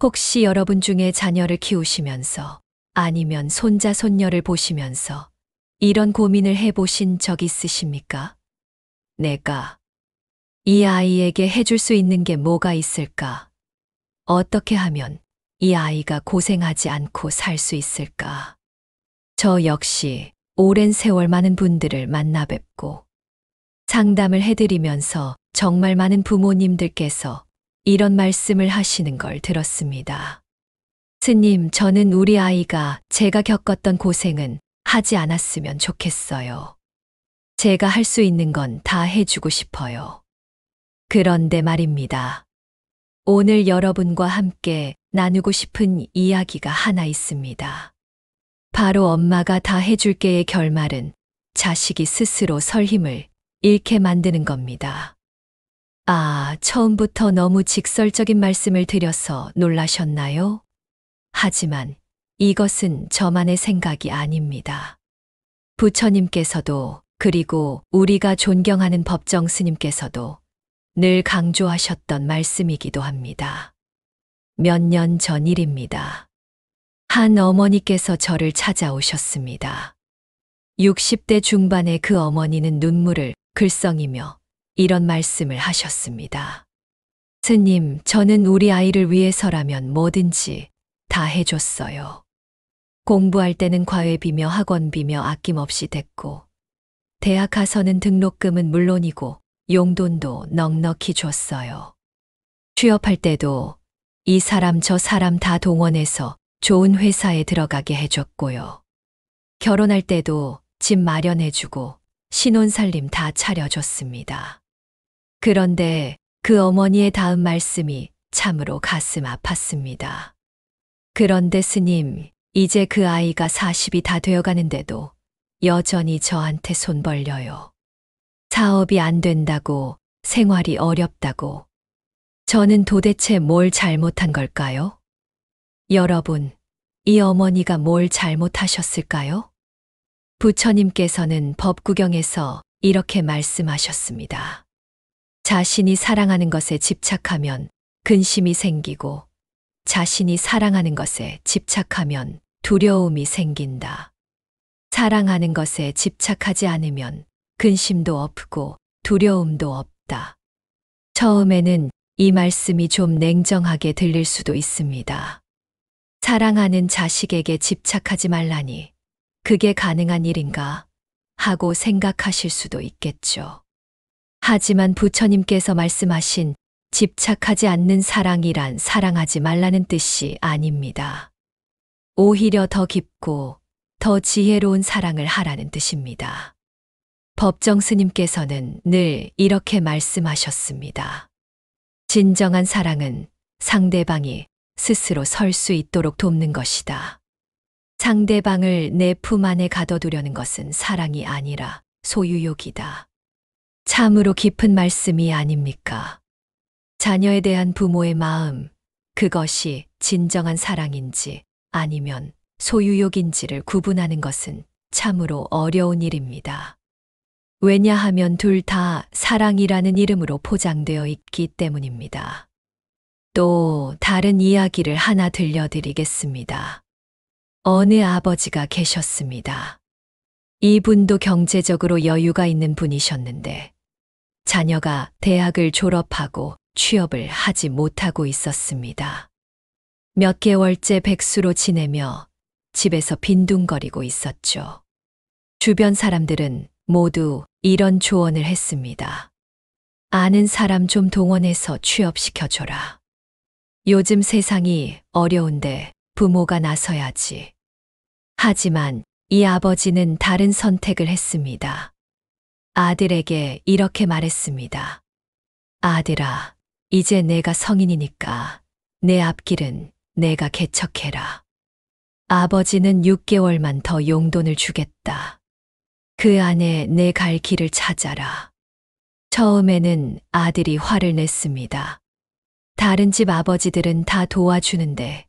혹시 여러분 중에 자녀를 키우시면서 아니면 손자, 손녀를 보시면서 이런 고민을 해보신 적 있으십니까? 내가 이 아이에게 해줄 수 있는 게 뭐가 있을까? 어떻게 하면 이 아이가 고생하지 않고 살 수 있을까? 저 역시 오랜 세월 많은 분들을 만나 뵙고 상담을 해드리면서 정말 많은 부모님들께서 이런 말씀을 하시는 걸 들었습니다. 스님, 저는 우리 아이가 제가 겪었던 고생은 하지 않았으면 좋겠어요. 제가 할 수 있는 건 다 해주고 싶어요. 그런데 말입니다. 오늘 여러분과 함께 나누고 싶은 이야기가 하나 있습니다. 바로 엄마가 다 해줄게의 결말은 자식이 스스로 설 힘을 잃게 만드는 겁니다. 처음부터 너무 직설적인 말씀을 드려서 놀라셨나요? 하지만 이것은 저만의 생각이 아닙니다. 부처님께서도 그리고 우리가 존경하는 법정 스님께서도 늘 강조하셨던 말씀이기도 합니다. 몇 년 전 일입니다. 한 어머니께서 저를 찾아오셨습니다. 60대 중반의 그 어머니는 눈물을 글썽이며 이런 말씀을 하셨습니다. 스님, 저는 우리 아이를 위해서라면 뭐든지 다 해줬어요. 공부할 때는 과외비며 학원비며 아낌없이 댔고, 대학 가서는 등록금은 물론이고 용돈도 넉넉히 줬어요. 취업할 때도 이 사람 저 사람 다 동원해서 좋은 회사에 들어가게 해줬고요. 결혼할 때도 집 마련해주고 신혼살림 다 차려줬습니다. 그런데 그 어머니의 다음 말씀이 참으로 가슴 아팠습니다. 그런데 스님, 이제 그 아이가 40이 다 되어가는데도 여전히 저한테 손 벌려요. 사업이 안 된다고, 생활이 어렵다고. 저는 도대체 뭘 잘못한 걸까요? 여러분, 이 어머니가 뭘 잘못하셨을까요? 부처님께서는 법구경에서 이렇게 말씀하셨습니다. 자신이 사랑하는 것에 집착하면 근심이 생기고 자신이 사랑하는 것에 집착하면 두려움이 생긴다. 사랑하는 것에 집착하지 않으면 근심도 없고 두려움도 없다. 처음에는 이 말씀이 좀 냉정하게 들릴 수도 있습니다. 사랑하는 자식에게 집착하지 말라니 그게 가능한 일인가 하고 생각하실 수도 있겠죠. 하지만 부처님께서 말씀하신 집착하지 않는 사랑이란 사랑하지 말라는 뜻이 아닙니다. 오히려 더 깊고 더 지혜로운 사랑을 하라는 뜻입니다. 법정 스님께서는 늘 이렇게 말씀하셨습니다. 진정한 사랑은 상대방이 스스로 설 수 있도록 돕는 것이다. 상대방을 내 품 안에 가둬두려는 것은 사랑이 아니라 소유욕이다. 참으로 깊은 말씀이 아닙니까? 자녀에 대한 부모의 마음, 그것이 진정한 사랑인지 아니면 소유욕인지를 구분하는 것은 참으로 어려운 일입니다. 왜냐하면 둘 다 사랑이라는 이름으로 포장되어 있기 때문입니다. 또 다른 이야기를 하나 들려드리겠습니다. 어느 아버지가 계셨습니다. 이분도 경제적으로 여유가 있는 분이셨는데 자녀가 대학을 졸업하고 취업을 하지 못하고 있었습니다. 몇 개월째 백수로 지내며 집에서 빈둥거리고 있었죠. 주변 사람들은 모두 이런 조언을 했습니다. 아는 사람 좀 동원해서 취업시켜줘라. 요즘 세상이 어려운데 부모가 나서야지. 하지만 이 아버지는 다른 선택을 했습니다. 아들에게 이렇게 말했습니다. 아들아, 이제 내가 성인이니까 내 앞길은 내가 개척해라. 아버지는 6개월만 더 용돈을 주겠다. 그 안에 내 갈 길을 찾아라. 처음에는 아들이 화를 냈습니다. 다른 집 아버지들은 다 도와주는데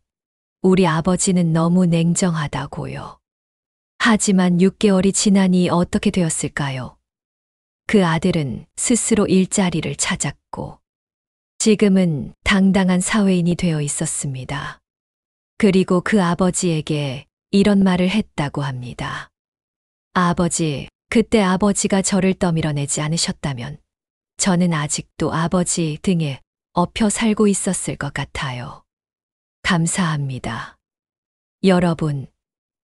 우리 아버지는 너무 냉정하다고요. 하지만 6개월이 지나니 어떻게 되었을까요? 그 아들은 스스로 일자리를 찾았고 지금은 당당한 사회인이 되어 있었습니다. 그리고 그 아버지에게 이런 말을 했다고 합니다. 아버지, 그때 아버지가 저를 떠밀어내지 않으셨다면 저는 아직도 아버지 등에 엎여 살고 있었을 것 같아요. 감사합니다. 여러분,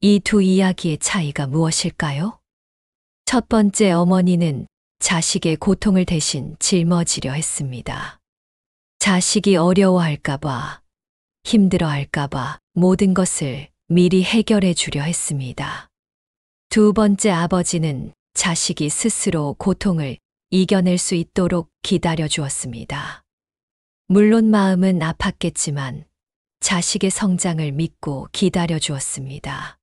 이 두 이야기의 차이가 무엇일까요? 첫 번째, 어머니는 자식의 고통을 대신 짊어지려 했습니다. 자식이 어려워할까봐, 힘들어할까봐 모든 것을 미리 해결해 주려 했습니다. 두 번째, 아버지는 자식이 스스로 고통을 이겨낼 수 있도록 기다려 주었습니다. 물론 마음은 아팠겠지만 자식의 성장을 믿고 기다려 주었습니다.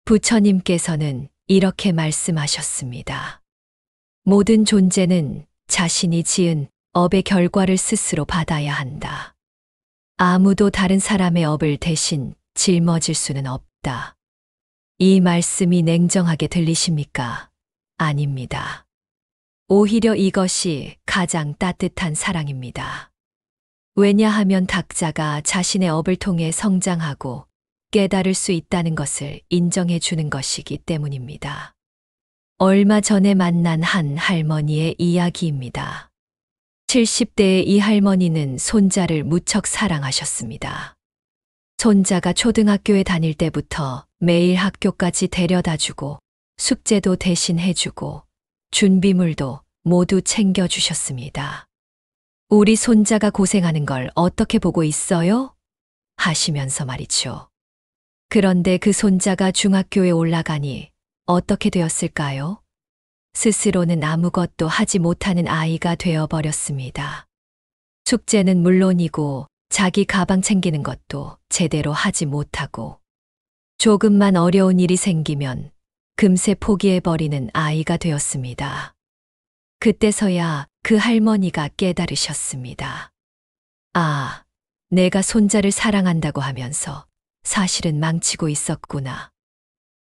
부처님께서는 이렇게 말씀하셨습니다. 모든 존재는 자신이 지은 업의 결과를 스스로 받아야 한다. 아무도 다른 사람의 업을 대신 짊어질 수는 없다. 이 말씀이 냉정하게 들리십니까? 아닙니다. 오히려 이것이 가장 따뜻한 사랑입니다. 왜냐하면 각자가 자신의 업을 통해 성장하고 깨달을 수 있다는 것을 인정해 주는 것이기 때문입니다. 얼마 전에 만난 한 할머니의 이야기입니다. 70대의 이 할머니는 손자를 무척 사랑하셨습니다. 손자가 초등학교에 다닐 때부터 매일 학교까지 데려다 주고 숙제도 대신 해주고 준비물도 모두 챙겨주셨습니다. 우리 손자가 고생하는 걸 어떻게 보고 있어요? 하시면서 말이죠. 그런데 그 손자가 중학교에 올라가니 어떻게 되었을까요? 스스로는 아무것도 하지 못하는 아이가 되어버렸습니다. 숙제는 물론이고 자기 가방 챙기는 것도 제대로 하지 못하고 조금만 어려운 일이 생기면 금세 포기해버리는 아이가 되었습니다. 그때서야 그 할머니가 깨달으셨습니다. 아, 내가 손자를 사랑한다고 하면서 사실은 망치고 있었구나.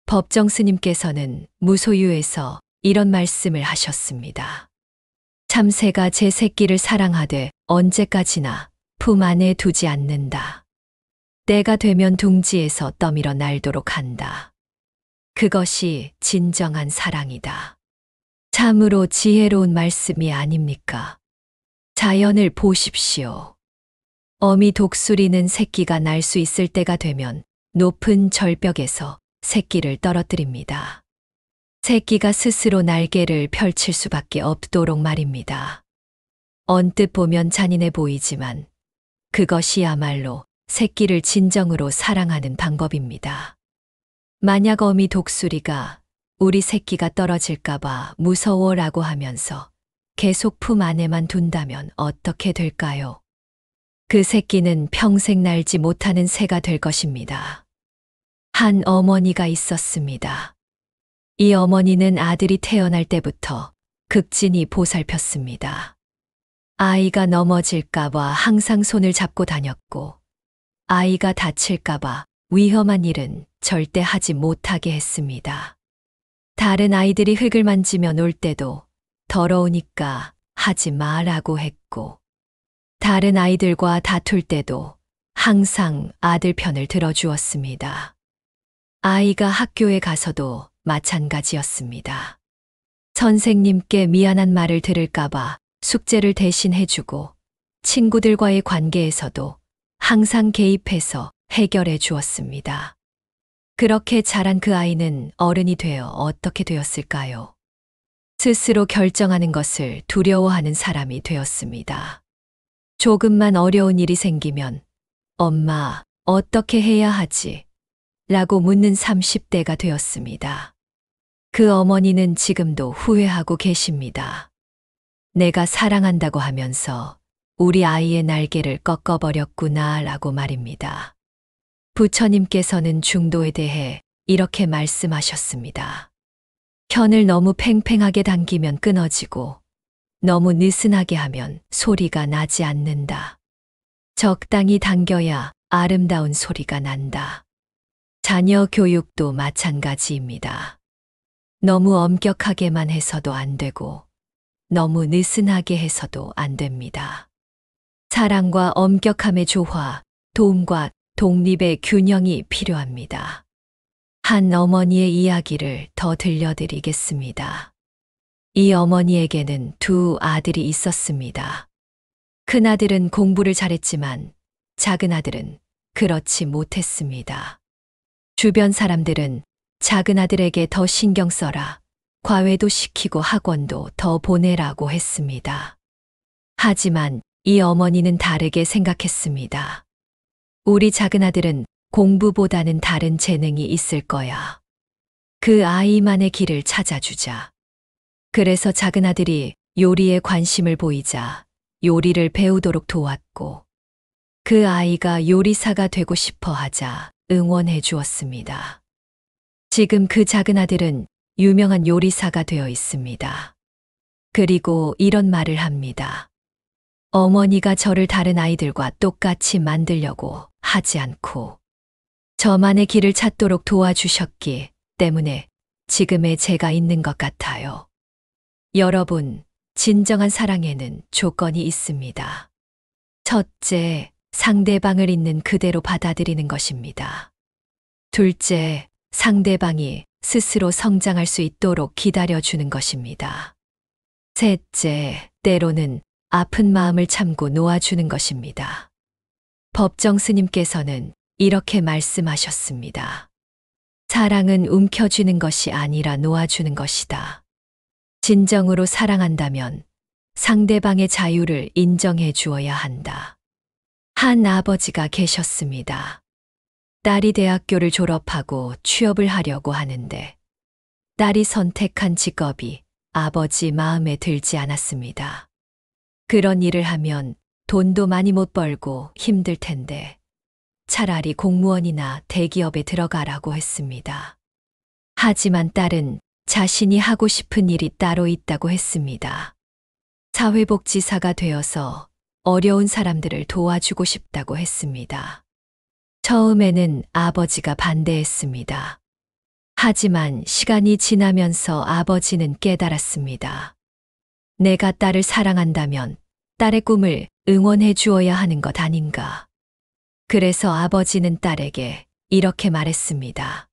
법정 스님께서는 무소유에서 이런 말씀을 하셨습니다. 참새가 제 새끼를 사랑하되 언제까지나 품 안에 두지 않는다. 때가 되면 둥지에서 떠밀어 날도록 한다. 그것이 진정한 사랑이다. 참으로 지혜로운 말씀이 아닙니까? 자연을 보십시오. 어미 독수리는 새끼가 날 수 있을 때가 되면 높은 절벽에서 새끼를 떨어뜨립니다. 새끼가 스스로 날개를 펼칠 수밖에 없도록 말입니다. 언뜻 보면 잔인해 보이지만 그것이야말로 새끼를 진정으로 사랑하는 방법입니다. 만약 어미 독수리가 우리 새끼가 떨어질까봐 무서워라고 하면서 계속 품 안에만 둔다면 어떻게 될까요? 그 새끼는 평생 날지 못하는 새가 될 것입니다. 한 어머니가 있었습니다. 이 어머니는 아들이 태어날 때부터 극진히 보살폈습니다. 아이가 넘어질까봐 항상 손을 잡고 다녔고, 아이가 다칠까봐 위험한 일은 절대 하지 못하게 했습니다. 다른 아이들이 흙을 만지며 놀 때도 더러우니까 하지 마라고 했고, 다른 아이들과 다툴 때도 항상 아들 편을 들어주었습니다. 아이가 학교에 가서도 마찬가지였습니다. 선생님께 미안한 말을 들을까봐 숙제를 대신 해주고 친구들과의 관계에서도 항상 개입해서 해결해 주었습니다. 그렇게 자란 그 아이는 어른이 되어 어떻게 되었을까요? 스스로 결정하는 것을 두려워하는 사람이 되었습니다. 조금만 어려운 일이 생기면 엄마, 어떻게 해야 하지? 라고 묻는 30대가 되었습니다. 그 어머니는 지금도 후회하고 계십니다. 내가 사랑한다고 하면서 우리 아이의 날개를 꺾어버렸구나 라고 말입니다. 부처님께서는 중도에 대해 이렇게 말씀하셨습니다. 편을 너무 팽팽하게 당기면 끊어지고 너무 느슨하게 하면 소리가 나지 않는다. 적당히 당겨야 아름다운 소리가 난다. 자녀 교육도 마찬가지입니다. 너무 엄격하게만 해서도 안 되고 너무 느슨하게 해서도 안 됩니다. 사랑과 엄격함의 조화, 도움과 독립의 균형이 필요합니다. 한 어머니의 이야기를 더 들려드리겠습니다. 이 어머니에게는 두 아들이 있었습니다. 큰 아들은 공부를 잘했지만 작은 아들은 그렇지 못했습니다. 주변 사람들은 작은 아들에게 더 신경 써라, 과외도 시키고 학원도 더 보내라고 했습니다. 하지만 이 어머니는 다르게 생각했습니다. 우리 작은 아들은 공부보다는 다른 재능이 있을 거야. 그 아이만의 길을 찾아주자. 그래서 작은 아들이 요리에 관심을 보이자 요리를 배우도록 도왔고, 그 아이가 요리사가 되고 싶어 하자 응원해 주었습니다. 지금 그 작은 아들은 유명한 요리사가 되어 있습니다. 그리고 이런 말을 합니다. 어머니가 저를 다른 아이들과 똑같이 만들려고 하지 않고 저만의 길을 찾도록 도와주셨기 때문에 지금의 제가 있는 것 같아요. 여러분, 진정한 사랑에는 조건이 있습니다. 첫째, 상대방을 있는 그대로 받아들이는 것입니다. 둘째, 상대방이 스스로 성장할 수 있도록 기다려주는 것입니다. 셋째, 때로는 아픈 마음을 참고 놓아주는 것입니다. 법정 스님께서는 이렇게 말씀하셨습니다. 사랑은 움켜쥐는 것이 아니라 놓아주는 것이다. 진정으로 사랑한다면 상대방의 자유를 인정해 주어야 한다. 한 아버지가 계셨습니다. 딸이 대학교를 졸업하고 취업을 하려고 하는데 딸이 선택한 직업이 아버지 마음에 들지 않았습니다. 그런 일을 하면 돈도 많이 못 벌고 힘들 텐데 차라리 공무원이나 대기업에 들어가라고 했습니다. 하지만 딸은 자신이 하고 싶은 일이 따로 있다고 했습니다. 사회복지사가 되어서 어려운 사람들을 도와주고 싶다고 했습니다. 처음에는 아버지가 반대했습니다. 하지만 시간이 지나면서 아버지는 깨달았습니다. 내가 딸을 사랑한다면 딸의 꿈을 응원해 주어야 하는 것 아닌가. 그래서 아버지는 딸에게 이렇게 말했습니다.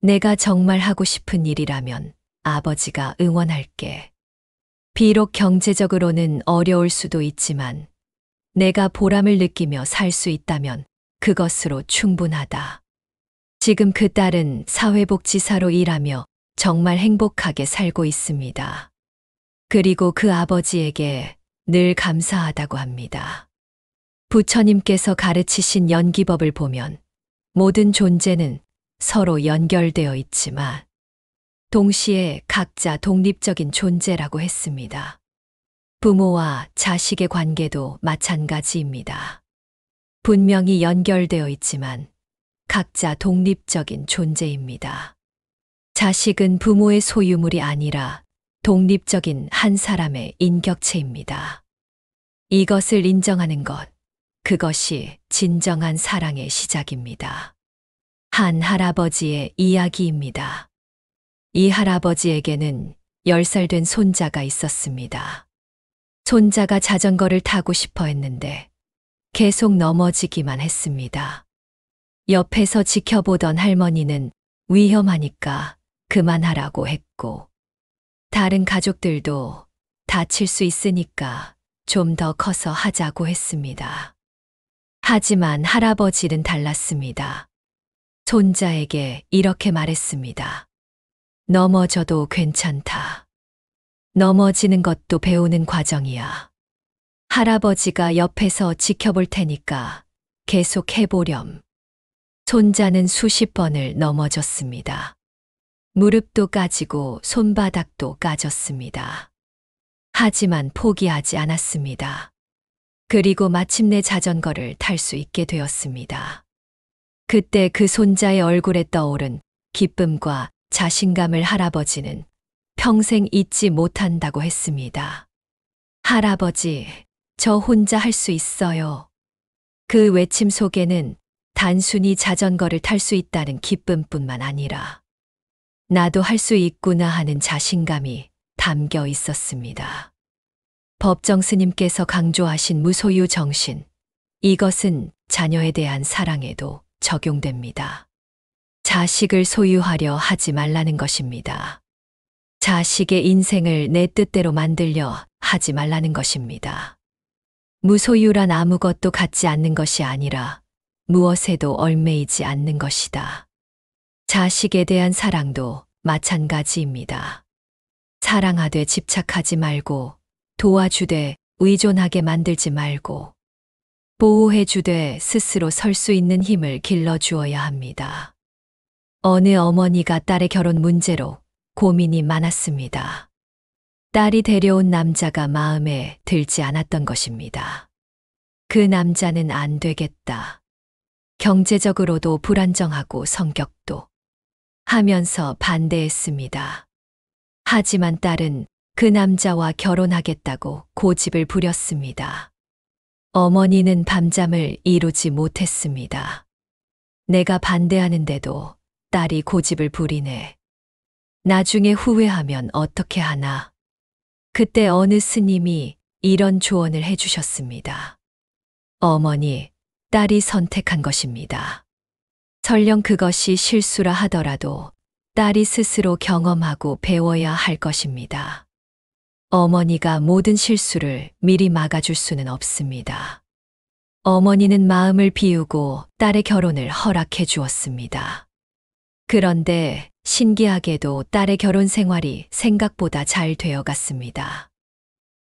내가 정말 하고 싶은 일이라면 아버지가 응원할게. 비록 경제적으로는 어려울 수도 있지만 내가 보람을 느끼며 살 수 있다면 그것으로 충분하다. 지금 그 딸은 사회복지사로 일하며 정말 행복하게 살고 있습니다. 그리고 그 아버지에게 늘 감사하다고 합니다. 부처님께서 가르치신 연기법을 보면 모든 존재는 서로 연결되어 있지만 동시에 각자 독립적인 존재라고 했습니다. 부모와 자식의 관계도 마찬가지입니다. 분명히 연결되어 있지만 각자 독립적인 존재입니다. 자식은 부모의 소유물이 아니라 독립적인 한 사람의 인격체입니다. 이것을 인정하는 것, 그것이 진정한 사랑의 시작입니다. 한 할아버지의 이야기입니다. 이 할아버지에게는 10살 된 손자가 있었습니다. 손자가 자전거를 타고 싶어 했는데 계속 넘어지기만 했습니다. 옆에서 지켜보던 할머니는 위험하니까 그만하라고 했고, 다른 가족들도 다칠 수 있으니까 좀 더 커서 하자고 했습니다. 하지만 할아버지는 달랐습니다. 손자에게 이렇게 말했습니다. 넘어져도 괜찮다. 넘어지는 것도 배우는 과정이야. 할아버지가 옆에서 지켜볼 테니까 계속 해보렴. 손자는 수십 번을 넘어졌습니다. 무릎도 까지고 손바닥도 까졌습니다. 하지만 포기하지 않았습니다. 그리고 마침내 자전거를 탈 수 있게 되었습니다. 그때 그 손자의 얼굴에 떠오른 기쁨과 자신감을 할아버지는 평생 잊지 못한다고 했습니다. 할아버지, 저 혼자 할 수 있어요. 그 외침 속에는 단순히 자전거를 탈 수 있다는 기쁨뿐만 아니라 나도 할 수 있구나 하는 자신감이 담겨 있었습니다. 법정 스님께서 강조하신 무소유 정신, 이것은 자녀에 대한 사랑에도 적용됩니다. 자식을 소유하려 하지 말라는 것입니다. 자식의 인생을 내 뜻대로 만들려 하지 말라는 것입니다. 무소유란 아무것도 갖지 않는 것이 아니라 무엇에도 얽매이지 않는 것이다. 자식에 대한 사랑도 마찬가지입니다. 사랑하되 집착하지 말고, 도와주되 의존하게 만들지 말고, 보호해주되 스스로 설 수 있는 힘을 길러주어야 합니다. 어느 어머니가 딸의 결혼 문제로 고민이 많았습니다. 딸이 데려온 남자가 마음에 들지 않았던 것입니다. 그 남자는 안 되겠다. 경제적으로도 불안정하고 성격도 하면서 반대했습니다. 하지만 딸은 그 남자와 결혼하겠다고 고집을 부렸습니다. 어머니는 밤잠을 이루지 못했습니다. 내가 반대하는데도 딸이 고집을 부리네. 나중에 후회하면 어떻게 하나. 그때 어느 스님이 이런 조언을 해주셨습니다. 어머니, 딸이 선택한 것입니다. 설령 그것이 실수라 하더라도 딸이 스스로 경험하고 배워야 할 것입니다. 어머니가 모든 실수를 미리 막아줄 수는 없습니다. 어머니는 마음을 비우고 딸의 결혼을 허락해 주었습니다. 그런데 신기하게도 딸의 결혼 생활이 생각보다 잘 되어 갔습니다.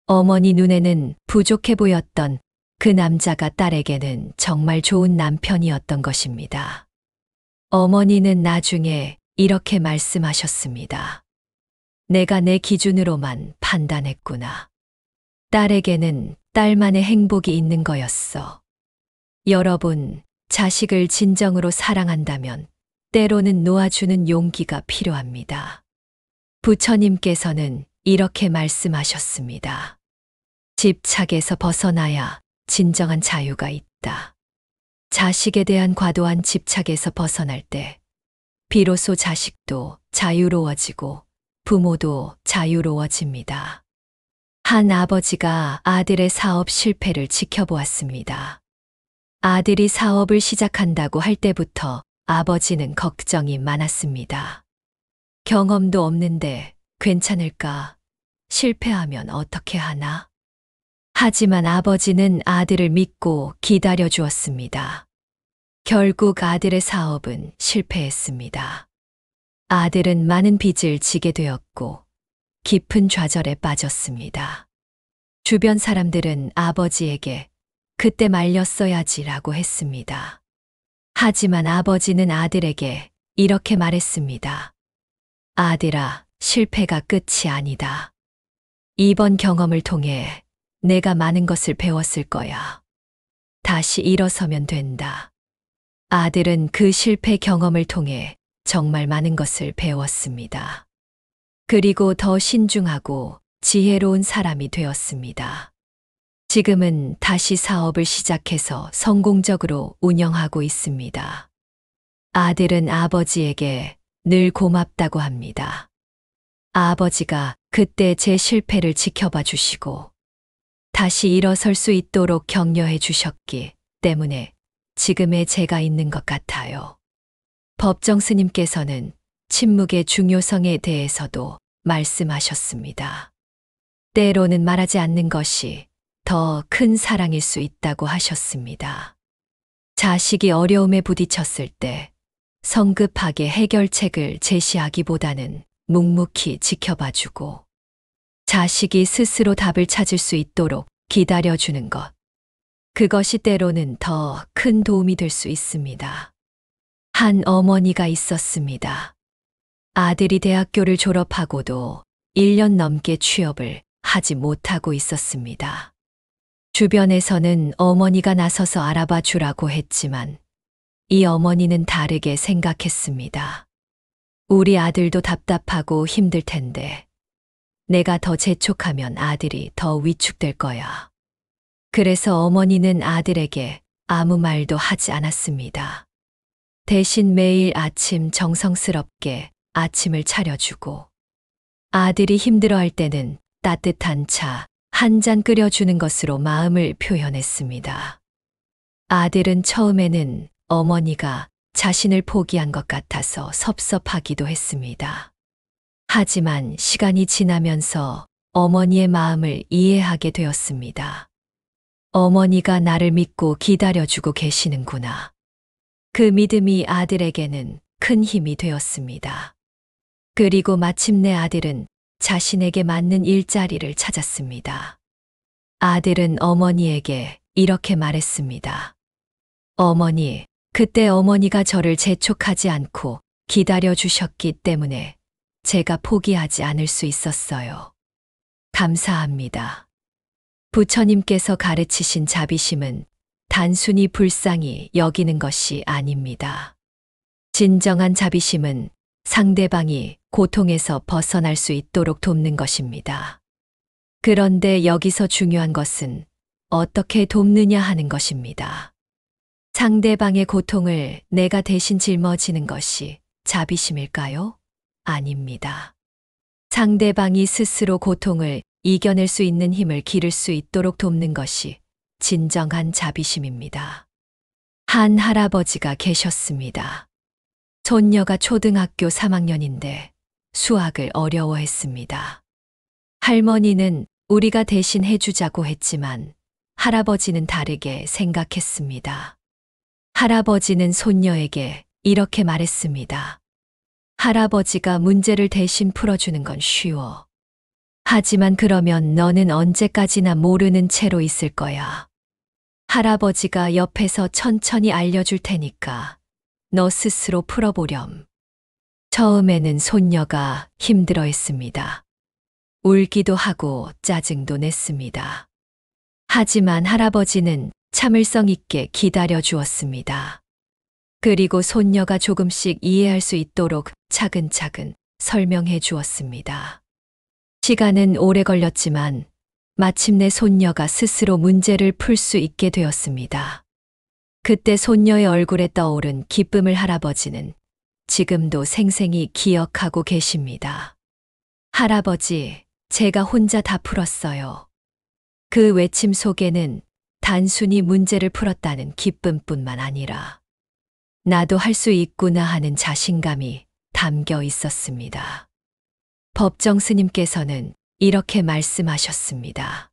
어머니 눈에는 부족해 보였던 그 남자가 딸에게는 정말 좋은 남편이었던 것입니다. 어머니는 나중에 이렇게 말씀하셨습니다. 내가 내 기준으로만 판단했구나. 딸에게는 딸만의 행복이 있는 거였어. 여러분, 자식을 진정으로 사랑한다면 때로는 놓아주는 용기가 필요합니다. 부처님께서는 이렇게 말씀하셨습니다. 집착에서 벗어나야 진정한 자유가 있다. 자식에 대한 과도한 집착에서 벗어날 때 비로소 자식도 자유로워지고 부모도 자유로워집니다. 한 아버지가 아들의 사업 실패를 지켜보았습니다. 아들이 사업을 시작한다고 할 때부터 아버지는 걱정이 많았습니다. 경험도 없는데 괜찮을까? 실패하면 어떻게 하나? 하지만 아버지는 아들을 믿고 기다려 주었습니다. 결국 아들의 사업은 실패했습니다. 아들은 많은 빚을 지게 되었고 깊은 좌절에 빠졌습니다. 주변 사람들은 아버지에게 그때 말렸어야지라고 했습니다. 하지만 아버지는 아들에게 이렇게 말했습니다. 아들아, 실패가 끝이 아니다. 이번 경험을 통해 내가 많은 것을 배웠을 거야. 다시 일어서면 된다. 아들은 그 실패 경험을 통해 정말 많은 것을 배웠습니다. 그리고 더 신중하고 지혜로운 사람이 되었습니다. 지금은 다시 사업을 시작해서 성공적으로 운영하고 있습니다. 아들은 아버지에게 늘 고맙다고 합니다. 아버지가 그때 제 실패를 지켜봐 주시고 다시 일어설 수 있도록 격려해 주셨기 때문에 지금의 제가 있는 것 같아요. 법정 스님께서는 침묵의 중요성에 대해서도 말씀하셨습니다. 때로는 말하지 않는 것이 더 큰 사랑일 수 있다고 하셨습니다. 자식이 어려움에 부딪혔을 때 성급하게 해결책을 제시하기보다는 묵묵히 지켜봐주고 자식이 스스로 답을 찾을 수 있도록 기다려주는 것. 그것이 때로는 더 큰 도움이 될 수 있습니다. 한 어머니가 있었습니다. 아들이 대학교를 졸업하고도 1년 넘게 취업을 하지 못하고 있었습니다. 주변에서는 어머니가 나서서 알아봐 주라고 했지만 이 어머니는 다르게 생각했습니다. 우리 아들도 답답하고 힘들 텐데 내가 더 재촉하면 아들이 더 위축될 거야. 그래서 어머니는 아들에게 아무 말도 하지 않았습니다. 대신 매일 아침 정성스럽게 아침을 차려주고 아들이 힘들어할 때는 따뜻한 차 한 잔 끓여주는 것으로 마음을 표현했습니다. 아들은 처음에는 어머니가 자신을 포기한 것 같아서 섭섭하기도 했습니다. 하지만 시간이 지나면서 어머니의 마음을 이해하게 되었습니다. 어머니가 나를 믿고 기다려주고 계시는구나. 그 믿음이 아들에게는 큰 힘이 되었습니다. 그리고 마침내 아들은 자신에게 맞는 일자리를 찾았습니다. 아들은 어머니에게 이렇게 말했습니다. 어머니, 그때 어머니가 저를 재촉하지 않고 기다려 주셨기 때문에 제가 포기하지 않을 수 있었어요. 감사합니다. 부처님께서 가르치신 자비심은 단순히 불쌍히 여기는 것이 아닙니다. 진정한 자비심은 상대방이 고통에서 벗어날 수 있도록 돕는 것입니다. 그런데 여기서 중요한 것은 어떻게 돕느냐 하는 것입니다. 상대방의 고통을 내가 대신 짊어지는 것이 자비심일까요? 아닙니다. 상대방이 스스로 고통을 이겨낼 수 있는 힘을 기를 수 있도록 돕는 것이 진정한 자비심입니다. 한 할아버지가 계셨습니다. 손녀가 초등학교 3학년인데 수학을 어려워했습니다. 할머니는 우리가 대신 해주자고 했지만 할아버지는 다르게 생각했습니다. 할아버지는 손녀에게 이렇게 말했습니다. 할아버지가 문제를 대신 풀어주는 건 쉬워. 하지만 그러면 너는 언제까지나 모르는 채로 있을 거야. 할아버지가 옆에서 천천히 알려줄 테니까 너 스스로 풀어보렴. 처음에는 손녀가 힘들어했습니다. 울기도 하고 짜증도 냈습니다. 하지만 할아버지는 참을성 있게 기다려 주었습니다. 그리고 손녀가 조금씩 이해할 수 있도록 차근차근 설명해 주었습니다. 시간은 오래 걸렸지만 마침내 손녀가 스스로 문제를 풀 수 있게 되었습니다. 그때 손녀의 얼굴에 떠오른 기쁨을 할아버지는 지금도 생생히 기억하고 계십니다. 할아버지, 제가 혼자 다 풀었어요. 그 외침 속에는 단순히 문제를 풀었다는 기쁨뿐만 아니라 나도 할 수 있구나 하는 자신감이 담겨 있었습니다. 법정 스님께서는 이렇게 말씀하셨습니다.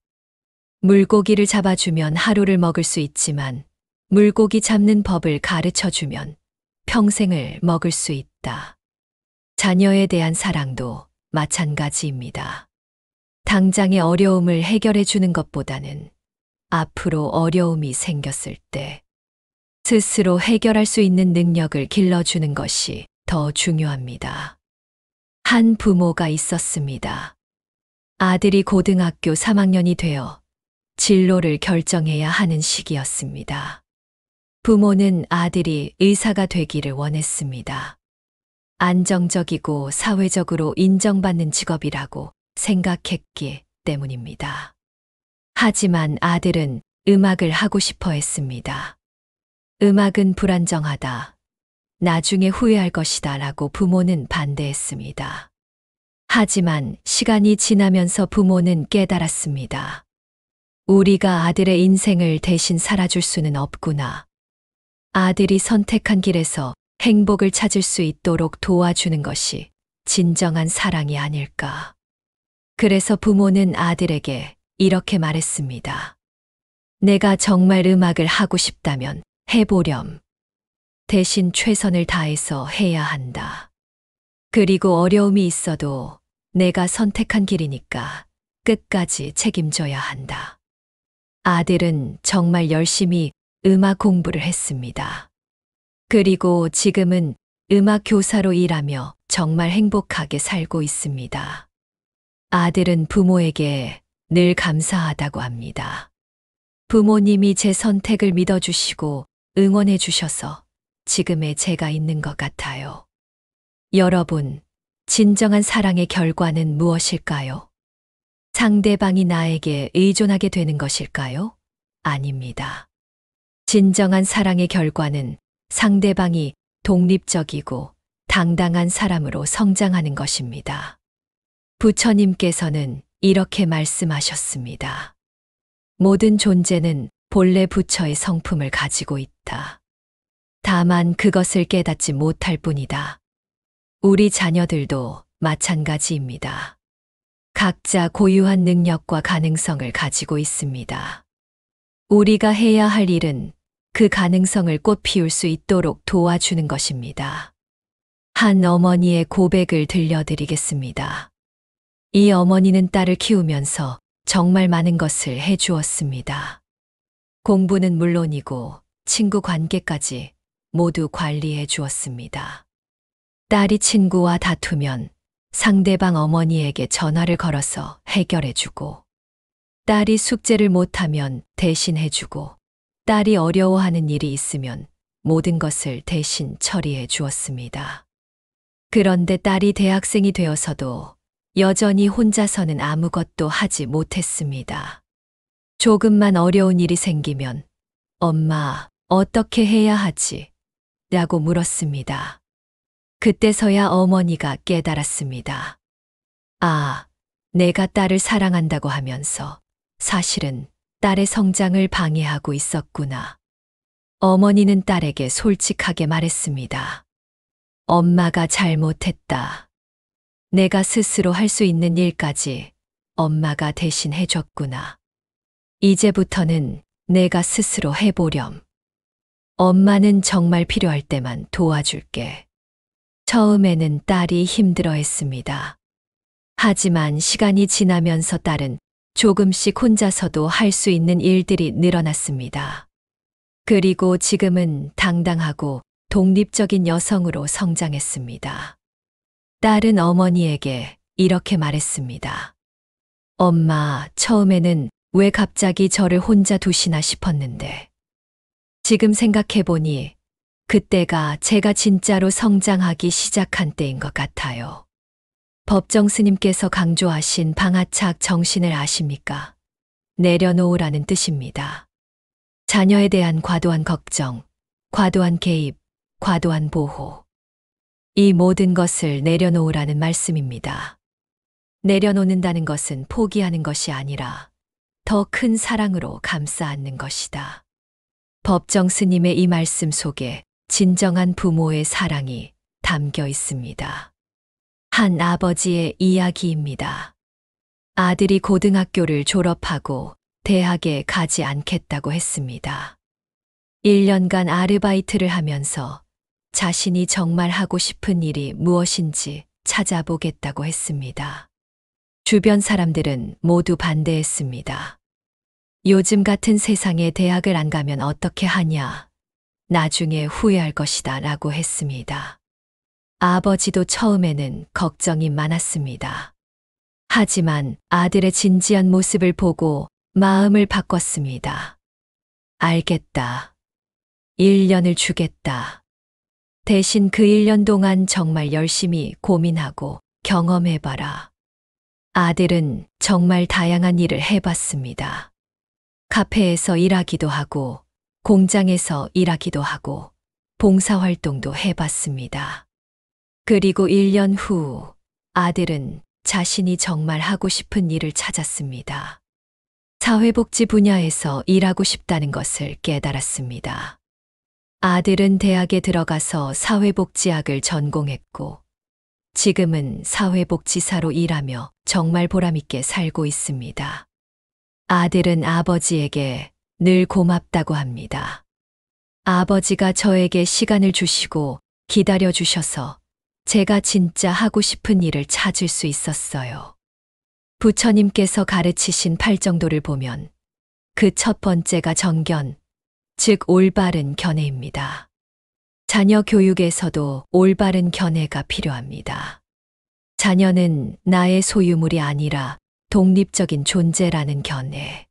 물고기를 잡아주면 하루를 먹을 수 있지만 물고기 잡는 법을 가르쳐주면 평생을 먹을 수 있다. 자녀에 대한 사랑도 마찬가지입니다. 당장의 어려움을 해결해 주는 것보다는 앞으로 어려움이 생겼을 때 스스로 해결할 수 있는 능력을 길러주는 것이 더 중요합니다. 한 부모가 있었습니다. 아들이 고등학교 3학년이 되어 진로를 결정해야 하는 시기였습니다. 부모는 아들이 의사가 되기를 원했습니다. 안정적이고 사회적으로 인정받는 직업이라고 생각했기 때문입니다. 하지만 아들은 음악을 하고 싶어 했습니다. 음악은 불안정하다. 나중에 후회할 것이다 라고 부모는 반대했습니다. 하지만 시간이 지나면서 부모는 깨달았습니다. 우리가 아들의 인생을 대신 살아줄 수는 없구나. 아들이 선택한 길에서 행복을 찾을 수 있도록 도와주는 것이 진정한 사랑이 아닐까. 그래서 부모는 아들에게 이렇게 말했습니다. 내가 정말 음악을 하고 싶다면 해보렴. 대신 최선을 다해서 해야 한다. 그리고 어려움이 있어도 내가 선택한 길이니까 끝까지 책임져야 한다. 아들은 정말 열심히 음악 공부를 했습니다. 그리고 지금은 음악 교사로 일하며 정말 행복하게 살고 있습니다. 아들은 부모에게 늘 감사하다고 합니다. 부모님이 제 선택을 믿어주시고 응원해 주셔서 지금의 제가 있는 것 같아요. 여러분, 진정한 사랑의 결과는 무엇일까요? 상대방이 나에게 의존하게 되는 것일까요? 아닙니다. 진정한 사랑의 결과는 상대방이 독립적이고 당당한 사람으로 성장하는 것입니다. 부처님께서는 이렇게 말씀하셨습니다. 모든 존재는 본래 부처의 성품을 가지고 있다. 다만 그것을 깨닫지 못할 뿐이다. 우리 자녀들도 마찬가지입니다. 각자 고유한 능력과 가능성을 가지고 있습니다. 우리가 해야 할 일은 그 가능성을 꽃 피울 수 있도록 도와주는 것입니다. 한 어머니의 고백을 들려드리겠습니다. 이 어머니는 딸을 키우면서 정말 많은 것을 해주었습니다. 공부는 물론이고 친구 관계까지 모두 관리해 주었습니다. 딸이 친구와 다투면 상대방 어머니에게 전화를 걸어서 해결해 주고, 딸이 숙제를 못하면 대신해 주고, 딸이 어려워하는 일이 있으면 모든 것을 대신 처리해 주었습니다. 그런데 딸이 대학생이 되어서도 여전히 혼자서는 아무것도 하지 못했습니다. 조금만 어려운 일이 생기면 엄마, 어떻게 해야 하지? 라고 물었습니다. 그때서야 어머니가 깨달았습니다. 아, 내가 딸을 사랑한다고 하면서 사실은 딸의 성장을 방해하고 있었구나. 어머니는 딸에게 솔직하게 말했습니다. 엄마가 잘못했다. 내가 스스로 할 수 있는 일까지 엄마가 대신 해줬구나. 이제부터는 내가 스스로 해보렴. 엄마는 정말 필요할 때만 도와줄게. 처음에는 딸이 힘들어했습니다. 하지만 시간이 지나면서 딸은 조금씩 혼자서도 할 수 있는 일들이 늘어났습니다. 그리고 지금은 당당하고 독립적인 여성으로 성장했습니다. 딸은 어머니에게 이렇게 말했습니다. 엄마, 처음에는 왜 갑자기 저를 혼자 두시나 싶었는데, 지금 생각해보니 그때가 제가 진짜로 성장하기 시작한 때인 것 같아요. 법정 스님께서 강조하신 방아착 정신을 아십니까? 내려놓으라는 뜻입니다. 자녀에 대한 과도한 걱정, 과도한 개입, 과도한 보호. 이 모든 것을 내려놓으라는 말씀입니다. 내려놓는다는 것은 포기하는 것이 아니라 더 큰 사랑으로 감싸 안는 것이다. 법정 스님의 이 말씀 속에 진정한 부모의 사랑이 담겨 있습니다. 한 아버지의 이야기입니다. 아들이 고등학교를 졸업하고 대학에 가지 않겠다고 했습니다. 1년간 아르바이트를 하면서 자신이 정말 하고 싶은 일이 무엇인지 찾아보겠다고 했습니다. 주변 사람들은 모두 반대했습니다. 요즘 같은 세상에 대학을 안 가면 어떻게 하냐? 나중에 후회할 것이다 라고 했습니다. 아버지도 처음에는 걱정이 많았습니다. 하지만 아들의 진지한 모습을 보고 마음을 바꿨습니다. 알겠다. 1년을 주겠다. 대신 그 1년 동안 정말 열심히 고민하고 경험해봐라. 아들은 정말 다양한 일을 해봤습니다. 카페에서 일하기도 하고, 공장에서 일하기도 하고, 봉사활동도 해봤습니다. 그리고 1년 후 아들은 자신이 정말 하고 싶은 일을 찾았습니다. 사회복지 분야에서 일하고 싶다는 것을 깨달았습니다. 아들은 대학에 들어가서 사회복지학을 전공했고, 지금은 사회복지사로 일하며 정말 보람있게 살고 있습니다. 아들은 아버지에게 늘 고맙다고 합니다. 아버지가 저에게 시간을 주시고 기다려 주셔서 제가 진짜 하고 싶은 일을 찾을 수 있었어요. 부처님께서 가르치신 팔정도를 보면 그 첫 번째가 정견, 즉 올바른 견해입니다. 자녀 교육에서도 올바른 견해가 필요합니다. 자녀는 나의 소유물이 아니라 독립적인 존재라는 견해.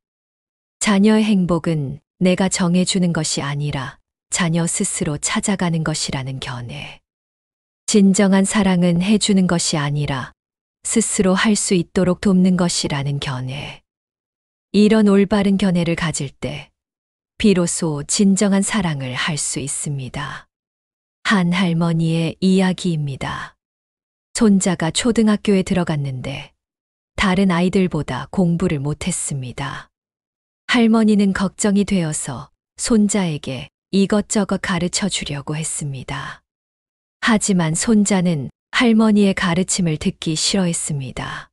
자녀의 행복은 내가 정해주는 것이 아니라 자녀 스스로 찾아가는 것이라는 견해. 진정한 사랑은 해주는 것이 아니라 스스로 할 수 있도록 돕는 것이라는 견해. 이런 올바른 견해를 가질 때 비로소 진정한 사랑을 할 수 있습니다. 한 할머니의 이야기입니다. 손자가 초등학교에 들어갔는데 다른 아이들보다 공부를 못했습니다. 할머니는 걱정이 되어서 손자에게 이것저것 가르쳐 주려고 했습니다. 하지만 손자는 할머니의 가르침을 듣기 싫어했습니다.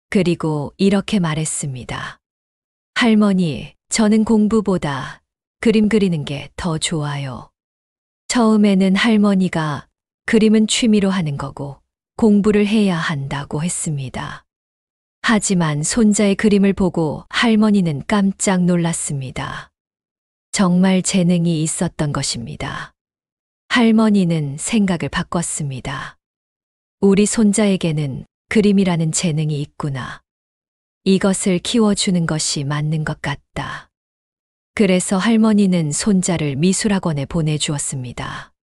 그리고 이렇게 말했습니다. 할머니, 저는 공부보다 그림 그리는 게 더 좋아요. 처음에는 할머니가 그림은 취미로 하는 거고 공부를 해야 한다고 했습니다. 하지만 손자의 그림을 보고 할머니는 깜짝 놀랐습니다. 정말 재능이 있었던 것입니다. 할머니는 생각을 바꿨습니다. 우리 손자에게는 그림이라는 재능이 있구나. 이것을 키워주는 것이 맞는 것 같다. 그래서 할머니는 손자를 미술학원에 보내주었습니다.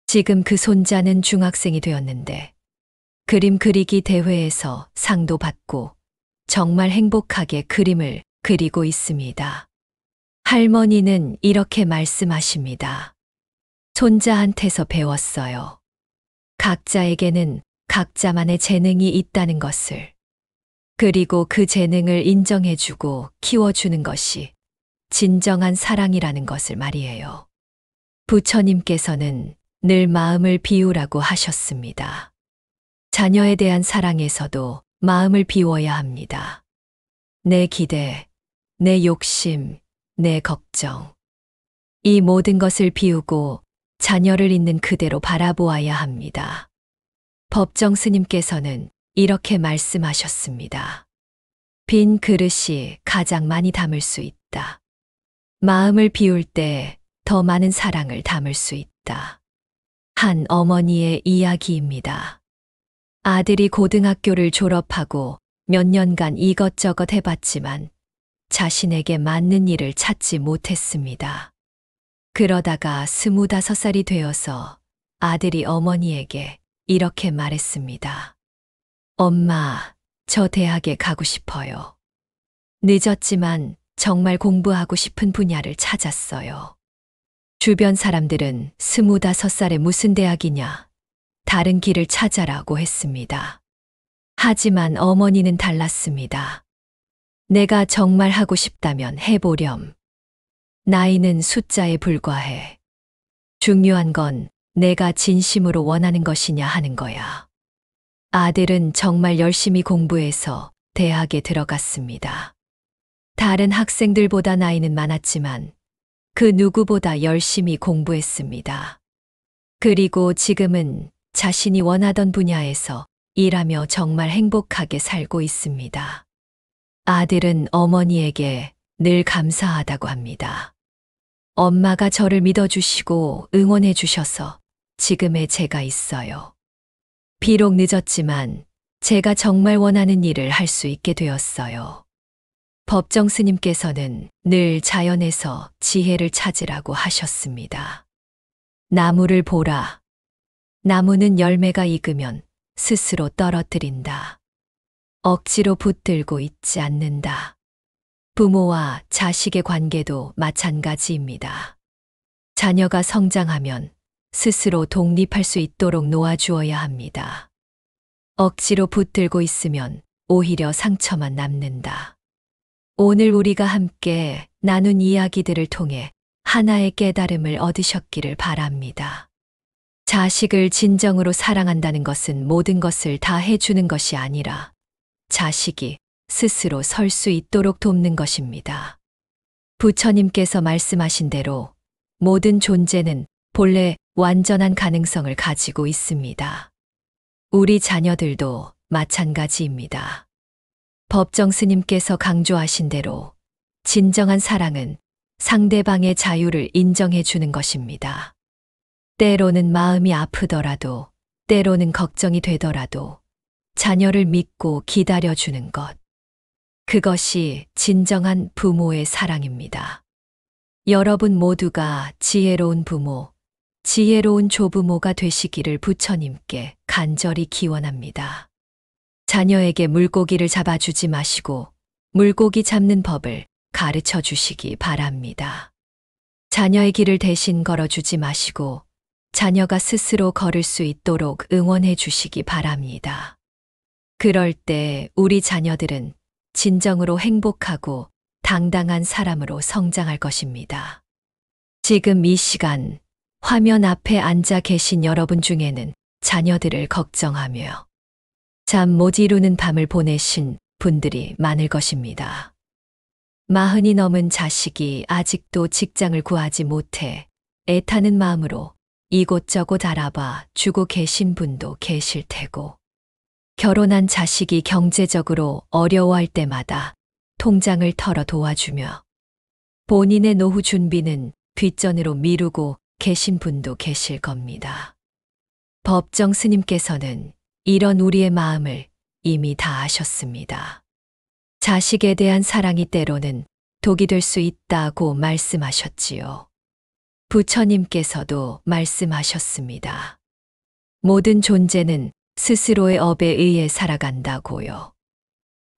지금 그 손자는 중학생이 되었는데 그림 그리기 대회에서 상도 받고 정말 행복하게 그림을 그리고 있습니다. 할머니는 이렇게 말씀하십니다. 손자한테서 배웠어요. 각자에게는 각자만의 재능이 있다는 것을. 그리고 그 재능을 인정해주고 키워주는 것이 진정한 사랑이라는 것을 말이에요. 부처님께서는 늘 마음을 비우라고 하셨습니다. 자녀에 대한 사랑에서도 마음을 비워야 합니다. 내 기대, 내 욕심, 내 걱정. 이 모든 것을 비우고 자녀를 있는 그대로 바라보아야 합니다. 법정 스님께서는 이렇게 말씀하셨습니다. 빈 그릇이 가장 많이 담을 수 있다. 마음을 비울 때 더 많은 사랑을 담을 수 있다. 한 어머니의 이야기입니다. 아들이 고등학교를 졸업하고 몇 년간 이것저것 해봤지만 자신에게 맞는 일을 찾지 못했습니다. 그러다가 25살이 되어서 아들이 어머니에게 이렇게 말했습니다. 엄마, 저 대학에 가고 싶어요. 늦었지만 정말 공부하고 싶은 분야를 찾았어요. 주변 사람들은 25살에 무슨 대학이냐, 다른 길을 찾아라고 했습니다. 하지만 어머니는 달랐습니다. 내가 정말 하고 싶다면 해보렴. 나이는 숫자에 불과해. 중요한 건 내가 진심으로 원하는 것이냐 하는 거야. 아들은 정말 열심히 공부해서 대학에 들어갔습니다. 다른 학생들보다 나이는 많았지만 그 누구보다 열심히 공부했습니다. 그리고 지금은 자신이 원하던 분야에서 일하며 정말 행복하게 살고 있습니다. 아들은 어머니에게 늘 감사하다고 합니다. 엄마가 저를 믿어주시고 응원해 주셔서 지금의 제가 있어요. 비록 늦었지만 제가 정말 원하는 일을 할 수 있게 되었어요. 법정 스님께서는 늘 자연에서 지혜를 찾으라고 하셨습니다. 나무를 보라. 나무는 열매가 익으면 스스로 떨어뜨린다. 억지로 붙들고 있지 않는다. 부모와 자식의 관계도 마찬가지입니다. 자녀가 성장하면 스스로 독립할 수 있도록 놓아주어야 합니다. 억지로 붙들고 있으면 오히려 상처만 남는다. 오늘 우리가 함께 나눈 이야기들을 통해 하나의 깨달음을 얻으셨기를 바랍니다. 자식을 진정으로 사랑한다는 것은 모든 것을 다 해주는 것이 아니라 자식이 스스로 설 수 있도록 돕는 것입니다. 부처님께서 말씀하신 대로 모든 존재는 본래 완전한 가능성을 가지고 있습니다. 우리 자녀들도 마찬가지입니다. 법정 스님께서 강조하신 대로 진정한 사랑은 상대방의 자유를 인정해 주는 것입니다. 때로는 마음이 아프더라도, 때로는 걱정이 되더라도 자녀를 믿고 기다려주는 것. 그것이 진정한 부모의 사랑입니다. 여러분 모두가 지혜로운 부모, 지혜로운 조부모가 되시기를 부처님께 간절히 기원합니다. 자녀에게 물고기를 잡아주지 마시고 물고기 잡는 법을 가르쳐 주시기 바랍니다. 자녀의 길을 대신 걸어주지 마시고 자녀가 스스로 걸을 수 있도록 응원해 주시기 바랍니다. 그럴 때 우리 자녀들은 진정으로 행복하고 당당한 사람으로 성장할 것입니다. 지금 이 시간 화면 앞에 앉아 계신 여러분 중에는 자녀들을 걱정하며 잠 못 이루는 밤을 보내신 분들이 많을 것입니다. 40이 넘은 자식이 아직도 직장을 구하지 못해 애타는 마음으로 이곳저곳 알아봐 주고 계신 분도 계실 테고, 결혼한 자식이 경제적으로 어려워할 때마다 통장을 털어 도와주며 본인의 노후 준비는 뒷전으로 미루고 계신 분도 계실 겁니다. 법정 스님께서는 이런 우리의 마음을 이미 다 아셨습니다. 자식에 대한 사랑이 때로는 독이 될 수 있다고 말씀하셨지요. 부처님께서도 말씀하셨습니다. 모든 존재는 스스로의 업에 의해 살아간다고요.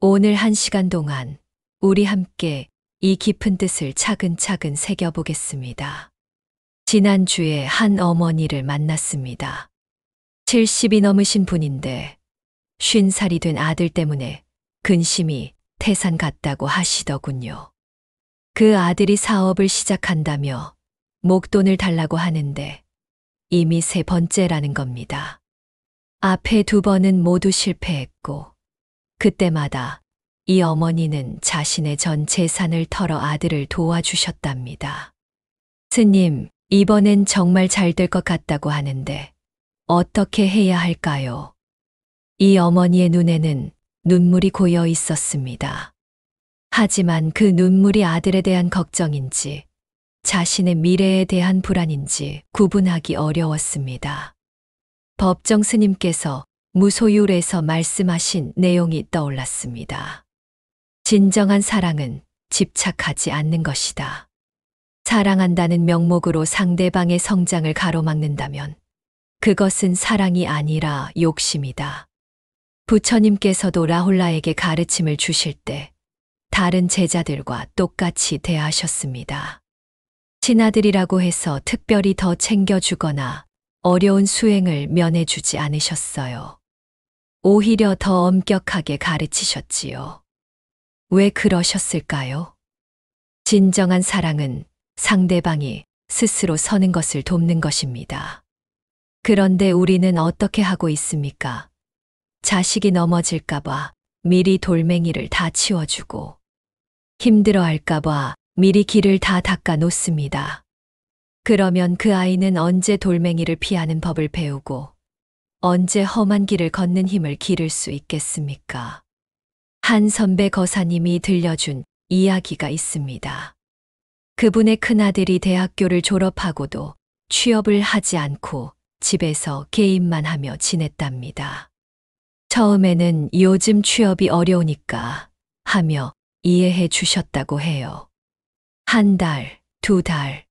오늘 1시간 동안 우리 함께 이 깊은 뜻을 차근차근 새겨보겠습니다. 지난주에 한 어머니를 만났습니다. 70이 넘으신 분인데 50살이 된 아들 때문에 근심이 태산 같다고 하시더군요. 그 아들이 사업을 시작한다며 목돈을 달라고 하는데 이미 3번째라는 겁니다. 앞에 2번은 모두 실패했고, 그때마다 이 어머니는 자신의 전 재산을 털어 아들을 도와주셨답니다. 스님, 이번엔 정말 잘 될 것 같다고 하는데 어떻게 해야 할까요? 이 어머니의 눈에는 눈물이 고여 있었습니다. 하지만 그 눈물이 아들에 대한 걱정인지 자신의 미래에 대한 불안인지 구분하기 어려웠습니다. 법정 스님께서 무소율에서 말씀하신 내용이 떠올랐습니다. 진정한 사랑은 집착하지 않는 것이다. 사랑한다는 명목으로 상대방의 성장을 가로막는다면 그것은 사랑이 아니라 욕심이다. 부처님께서도 라홀라에게 가르침을 주실 때 다른 제자들과 똑같이 대하셨습니다. 친아들이라고 해서 특별히 더 챙겨주거나 어려운 수행을 면해주지 않으셨어요. 오히려 더 엄격하게 가르치셨지요. 왜 그러셨을까요? 진정한 사랑은 상대방이 스스로 서는 것을 돕는 것입니다. 그런데 우리는 어떻게 하고 있습니까? 자식이 넘어질까봐 미리 돌멩이를 다 치워주고, 힘들어할까봐 미리 길을 다 닦아 놓습니다. 그러면 그 아이는 언제 돌멩이를 피하는 법을 배우고 언제 험한 길을 걷는 힘을 기를 수 있겠습니까? 한 선배 거사님이 들려준 이야기가 있습니다. 그분의 큰아들이 대학교를 졸업하고도 취업을 하지 않고 집에서 게임만 하며 지냈답니다. 처음에는 요즘 취업이 어려우니까 하며 이해해 주셨다고 해요. 1달, 2달,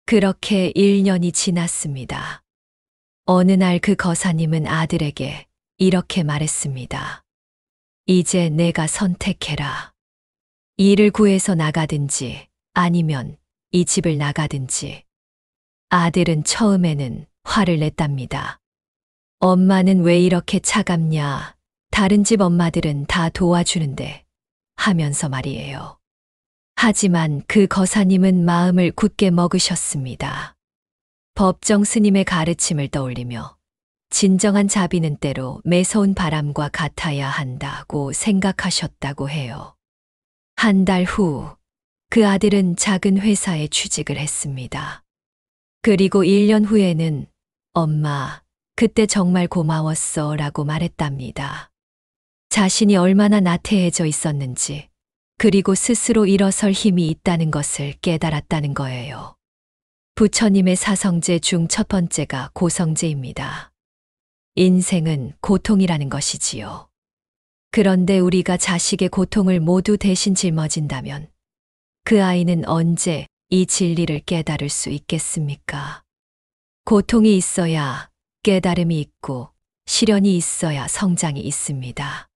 그렇게 1년이 지났습니다. 어느 날 그 거사님은 아들에게 이렇게 말했습니다. 이제 내가 선택해라. 일을 구해서 나가든지 아니면 이 집을 나가든지. 아들은 처음에는 화를 냈답니다. 엄마는 왜 이렇게 차갑냐? 다른 집 엄마들은 다 도와주는데 하면서 말이에요. 하지만 그 거사님은 마음을 굳게 먹으셨습니다. 법정 스님의 가르침을 떠올리며 진정한 자비는 때로 매서운 바람과 같아야 한다고 생각하셨다고 해요. 1달 후, 그 아들은 작은 회사에 취직을 했습니다. 그리고 1년 후에는 엄마, 그때 정말 고마웠어 라고 말했답니다. 자신이 얼마나 나태해져 있었는지, 그리고 스스로 일어설 힘이 있다는 것을 깨달았다는 거예요. 부처님의 사성제 중 첫 번째가 고성제입니다. 인생은 고통이라는 것이지요. 그런데 우리가 자식의 고통을 모두 대신 짊어진다면 그 아이는 언제 이 진리를 깨달을 수 있겠습니까? 고통이 있어야 깨달음이 있고 시련이 있어야 성장이 있습니다.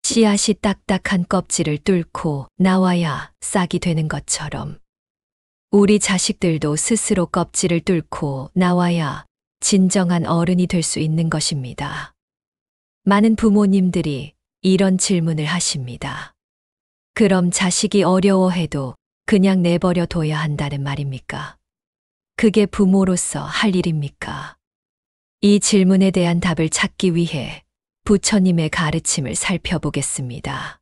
씨앗이 딱딱한 껍질을 뚫고 나와야 싹이 되는 것처럼 우리 자식들도 스스로 껍질을 뚫고 나와야 진정한 어른이 될 수 있는 것입니다. 많은 부모님들이 이런 질문을 하십니다. 그럼 자식이 어려워해도 그냥 내버려 둬야 한다는 말입니까? 그게 부모로서 할 일입니까? 이 질문에 대한 답을 찾기 위해 부처님의 가르침을 살펴보겠습니다.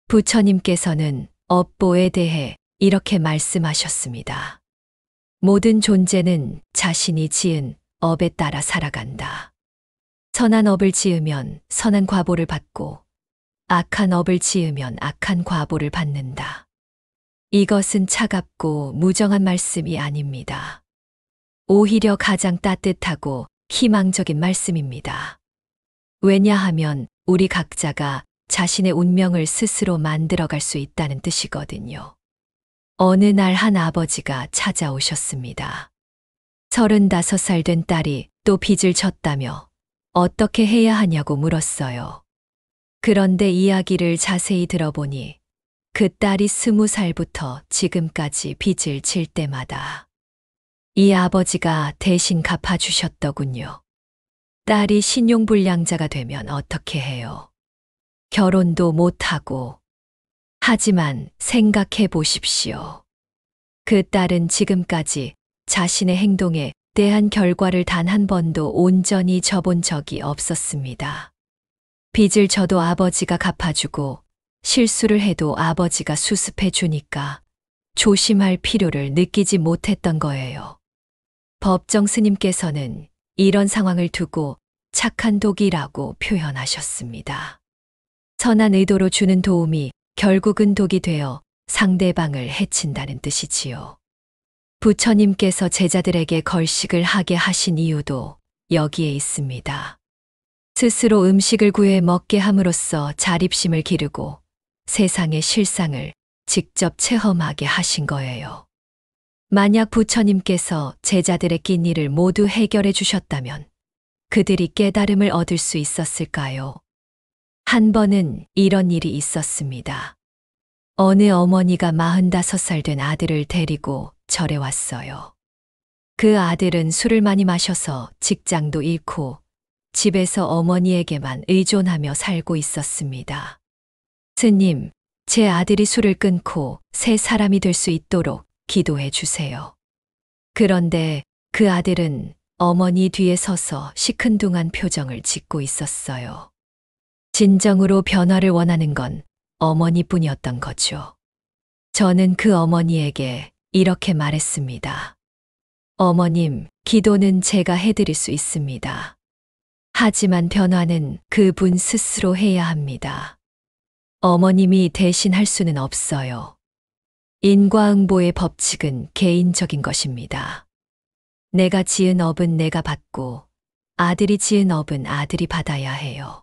부처님께서는 업보에 대해 이렇게 말씀하셨습니다. 모든 존재는 자신이 지은 업에 따라 살아간다. 선한 업을 지으면 선한 과보를 받고 악한 업을 지으면 악한 과보를 받는다. 이것은 차갑고 무정한 말씀이 아닙니다. 오히려 가장 따뜻하고 희망적인 말씀입니다. 왜냐하면 우리 각자가 자신의 운명을 스스로 만들어갈 수 있다는 뜻이거든요. 어느 날 한 아버지가 찾아오셨습니다. 35살 된 딸이 또 빚을 졌다며 어떻게 해야 하냐고 물었어요. 그런데 이야기를 자세히 들어보니 그 딸이 20살부터 지금까지 빚을 질 때마다 이 아버지가 대신 갚아주셨더군요. 딸이 신용불량자가 되면 어떻게 해요? 결혼도 못하고. 하지만 생각해 보십시오. 그 딸은 지금까지 자신의 행동에 대한 결과를 단 한 번도 온전히 져본 적이 없었습니다. 빚을 져도 아버지가 갚아주고 실수를 해도 아버지가 수습해 주니까 조심할 필요를 느끼지 못했던 거예요. 법정 스님께서는 이런 상황을 두고 착한 독이라고 표현하셨습니다. 선한 의도로 주는 도움이 결국은 독이 되어 상대방을 해친다는 뜻이지요. 부처님께서 제자들에게 걸식을 하게 하신 이유도 여기에 있습니다. 스스로 음식을 구해 먹게 함으로써 자립심을 기르고 세상의 실상을 직접 체험하게 하신 거예요. 만약 부처님께서 제자들의 끼니를 모두 해결해 주셨다면 그들이 깨달음을 얻을 수 있었을까요? 한 번은 이런 일이 있었습니다. 어느 어머니가 45살 된 아들을 데리고 절에 왔어요. 그 아들은 술을 많이 마셔서 직장도 잃고 집에서 어머니에게만 의존하며 살고 있었습니다. 스님, 제 아들이 술을 끊고 새 사람이 될 수 있도록 기도해 주세요. 그런데 그 아들은 어머니 뒤에 서서 시큰둥한 표정을 짓고 있었어요. 진정으로 변화를 원하는 건 어머니뿐이었던 거죠. 저는 그 어머니에게 이렇게 말했습니다. 어머님, 기도는 제가 해드릴 수 있습니다. 하지만 변화는 그분 스스로 해야 합니다. 어머님이 대신 할 수는 없어요. 인과응보의 법칙은 개인적인 것입니다. 내가 지은 업은 내가 받고 아들이 지은 업은 아들이 받아야 해요.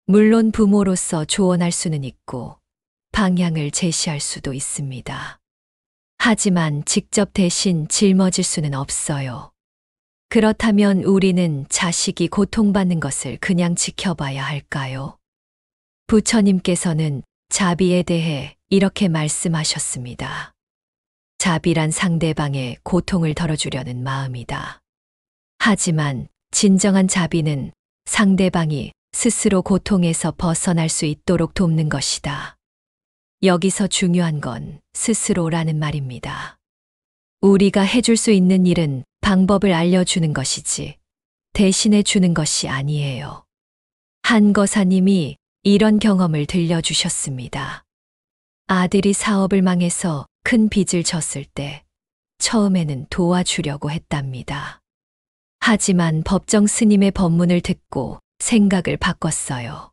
물론 부모로서 조언할 수는 있고 방향을 제시할 수도 있습니다. 하지만 직접 대신 짊어질 수는 없어요. 그렇다면 우리는 자식이 고통받는 것을 그냥 지켜봐야 할까요? 부처님께서는 자비에 대해 이렇게 말씀하셨습니다. 자비란 상대방의 고통을 덜어주려는 마음이다. 하지만 진정한 자비는 상대방이 스스로 고통에서 벗어날 수 있도록 돕는 것이다. 여기서 중요한 건 스스로라는 말입니다. 우리가 해줄 수 있는 일은 방법을 알려주는 것이지 대신해 주는 것이 아니에요. 한 거사님이 이런 경험을 들려주셨습니다. 아들이 사업을 망해서 큰 빚을 졌을 때 처음에는 도와주려고 했답니다. 하지만 법정 스님의 법문을 듣고 생각을 바꿨어요.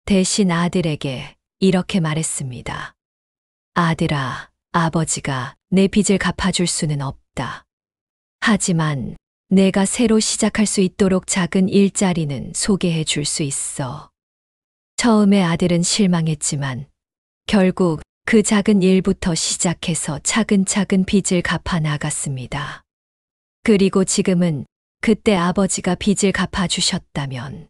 대신 아들에게 이렇게 말했습니다. 아들아, 아버지가 내 빚을 갚아줄 수는 없다. 하지만 내가 새로 시작할 수 있도록 작은 일자리는 소개해 줄 수 있어. 처음에 아들은 실망했지만 결국 그 작은 일부터 시작해서 차근차근 빚을 갚아 나갔습니다. 그리고 지금은 그때 아버지가 빚을 갚아주셨다면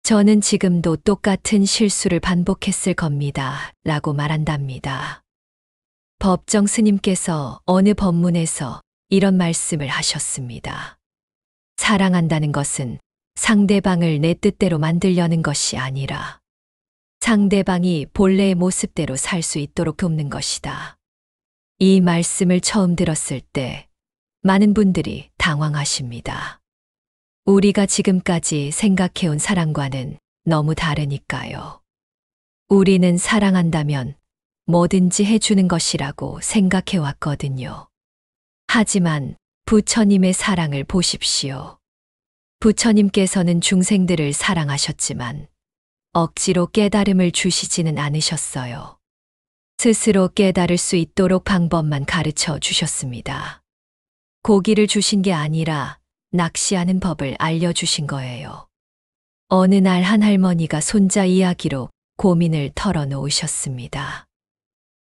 저는 지금도 똑같은 실수를 반복했을 겁니다. 라고 말한답니다. 법정 스님께서 어느 법문에서 이런 말씀을 하셨습니다. 사랑한다는 것은 상대방을 내 뜻대로 만들려는 것이 아니라 상대방이 본래의 모습대로 살 수 있도록 돕는 것이다. 이 말씀을 처음 들었을 때 많은 분들이 당황하십니다. 우리가 지금까지 생각해온 사랑과는 너무 다르니까요. 우리는 사랑한다면 뭐든지 해주는 것이라고 생각해왔거든요. 하지만 부처님의 사랑을 보십시오. 부처님께서는 중생들을 사랑하셨지만 억지로 깨달음을 주시지는 않으셨어요. 스스로 깨달을 수 있도록 방법만 가르쳐 주셨습니다. 고기를 주신 게 아니라 낚시하는 법을 알려주신 거예요. 어느 날 한 할머니가 손자 이야기로 고민을 털어놓으셨습니다.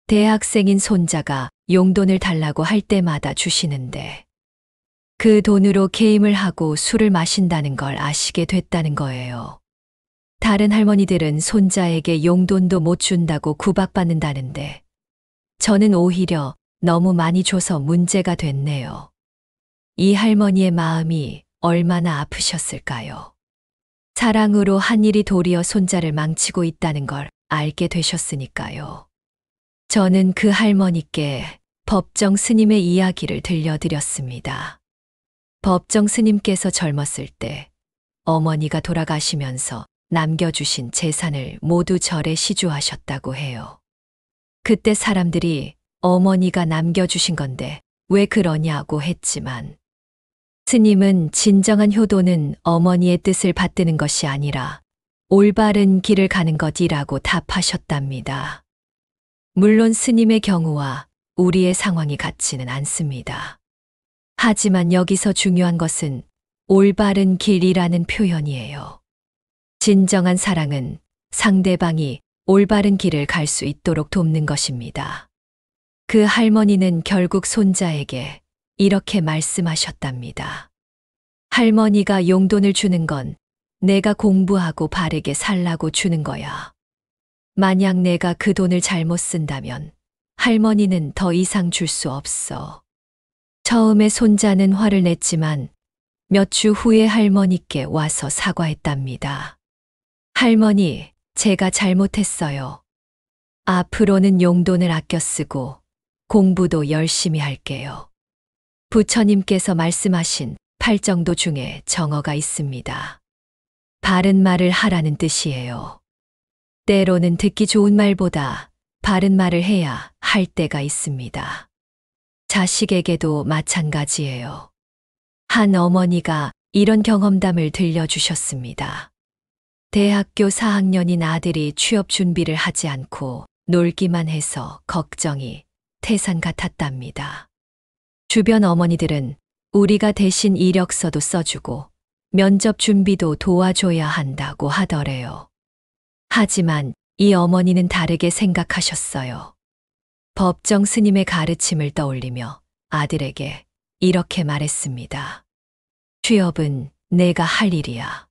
대학생인 손자가 용돈을 달라고 할 때마다 주시는데 그 돈으로 게임을 하고 술을 마신다는 걸 아시게 됐다는 거예요. 다른 할머니들은 손자에게 용돈도 못 준다고 구박받는다는데 저는 오히려 너무 많이 줘서 문제가 됐네요. 이 할머니의 마음이 얼마나 아프셨을까요? 사랑으로 한 일이 도리어 손자를 망치고 있다는 걸 알게 되셨으니까요. 저는 그 할머니께 법정 스님의 이야기를 들려드렸습니다. 법정 스님께서 젊었을 때 어머니가 돌아가시면서 남겨주신 재산을 모두 절에 시주하셨다고 해요. 그때 사람들이 어머니가 남겨주신 건데 왜 그러냐고 했지만 스님은 진정한 효도는 어머니의 뜻을 받드는 것이 아니라 올바른 길을 가는 것이라고 답하셨답니다. 물론 스님의 경우와 우리의 상황이 같지는 않습니다. 하지만 여기서 중요한 것은 올바른 길이라는 표현이에요. 진정한 사랑은 상대방이 올바른 길을 갈 수 있도록 돕는 것입니다. 그 할머니는 결국 손자에게 이렇게 말씀하셨답니다. 할머니가 용돈을 주는 건 내가 공부하고 바르게 살라고 주는 거야. 만약 내가 그 돈을 잘못 쓴다면 할머니는 더 이상 줄 수 없어. 처음에 손자는 화를 냈지만 몇 주 후에 할머니께 와서 사과했답니다. 할머니, 제가 잘못했어요. 앞으로는 용돈을 아껴 쓰고 공부도 열심히 할게요. 부처님께서 말씀하신 팔정도 중에 정어가 있습니다. 바른 말을 하라는 뜻이에요. 때로는 듣기 좋은 말보다 바른 말을 해야 할 때가 있습니다. 자식에게도 마찬가지예요. 한 어머니가 이런 경험담을 들려주셨습니다. 대학교 4학년인 아들이 취업 준비를 하지 않고 놀기만 해서 걱정이 태산 같았답니다. 주변 어머니들은 우리가 대신 이력서도 써주고 면접 준비도 도와줘야 한다고 하더래요. 하지만 이 어머니는 다르게 생각하셨어요. 법정 스님의 가르침을 떠올리며 아들에게 이렇게 말했습니다. 취업은 내가 할 일이야.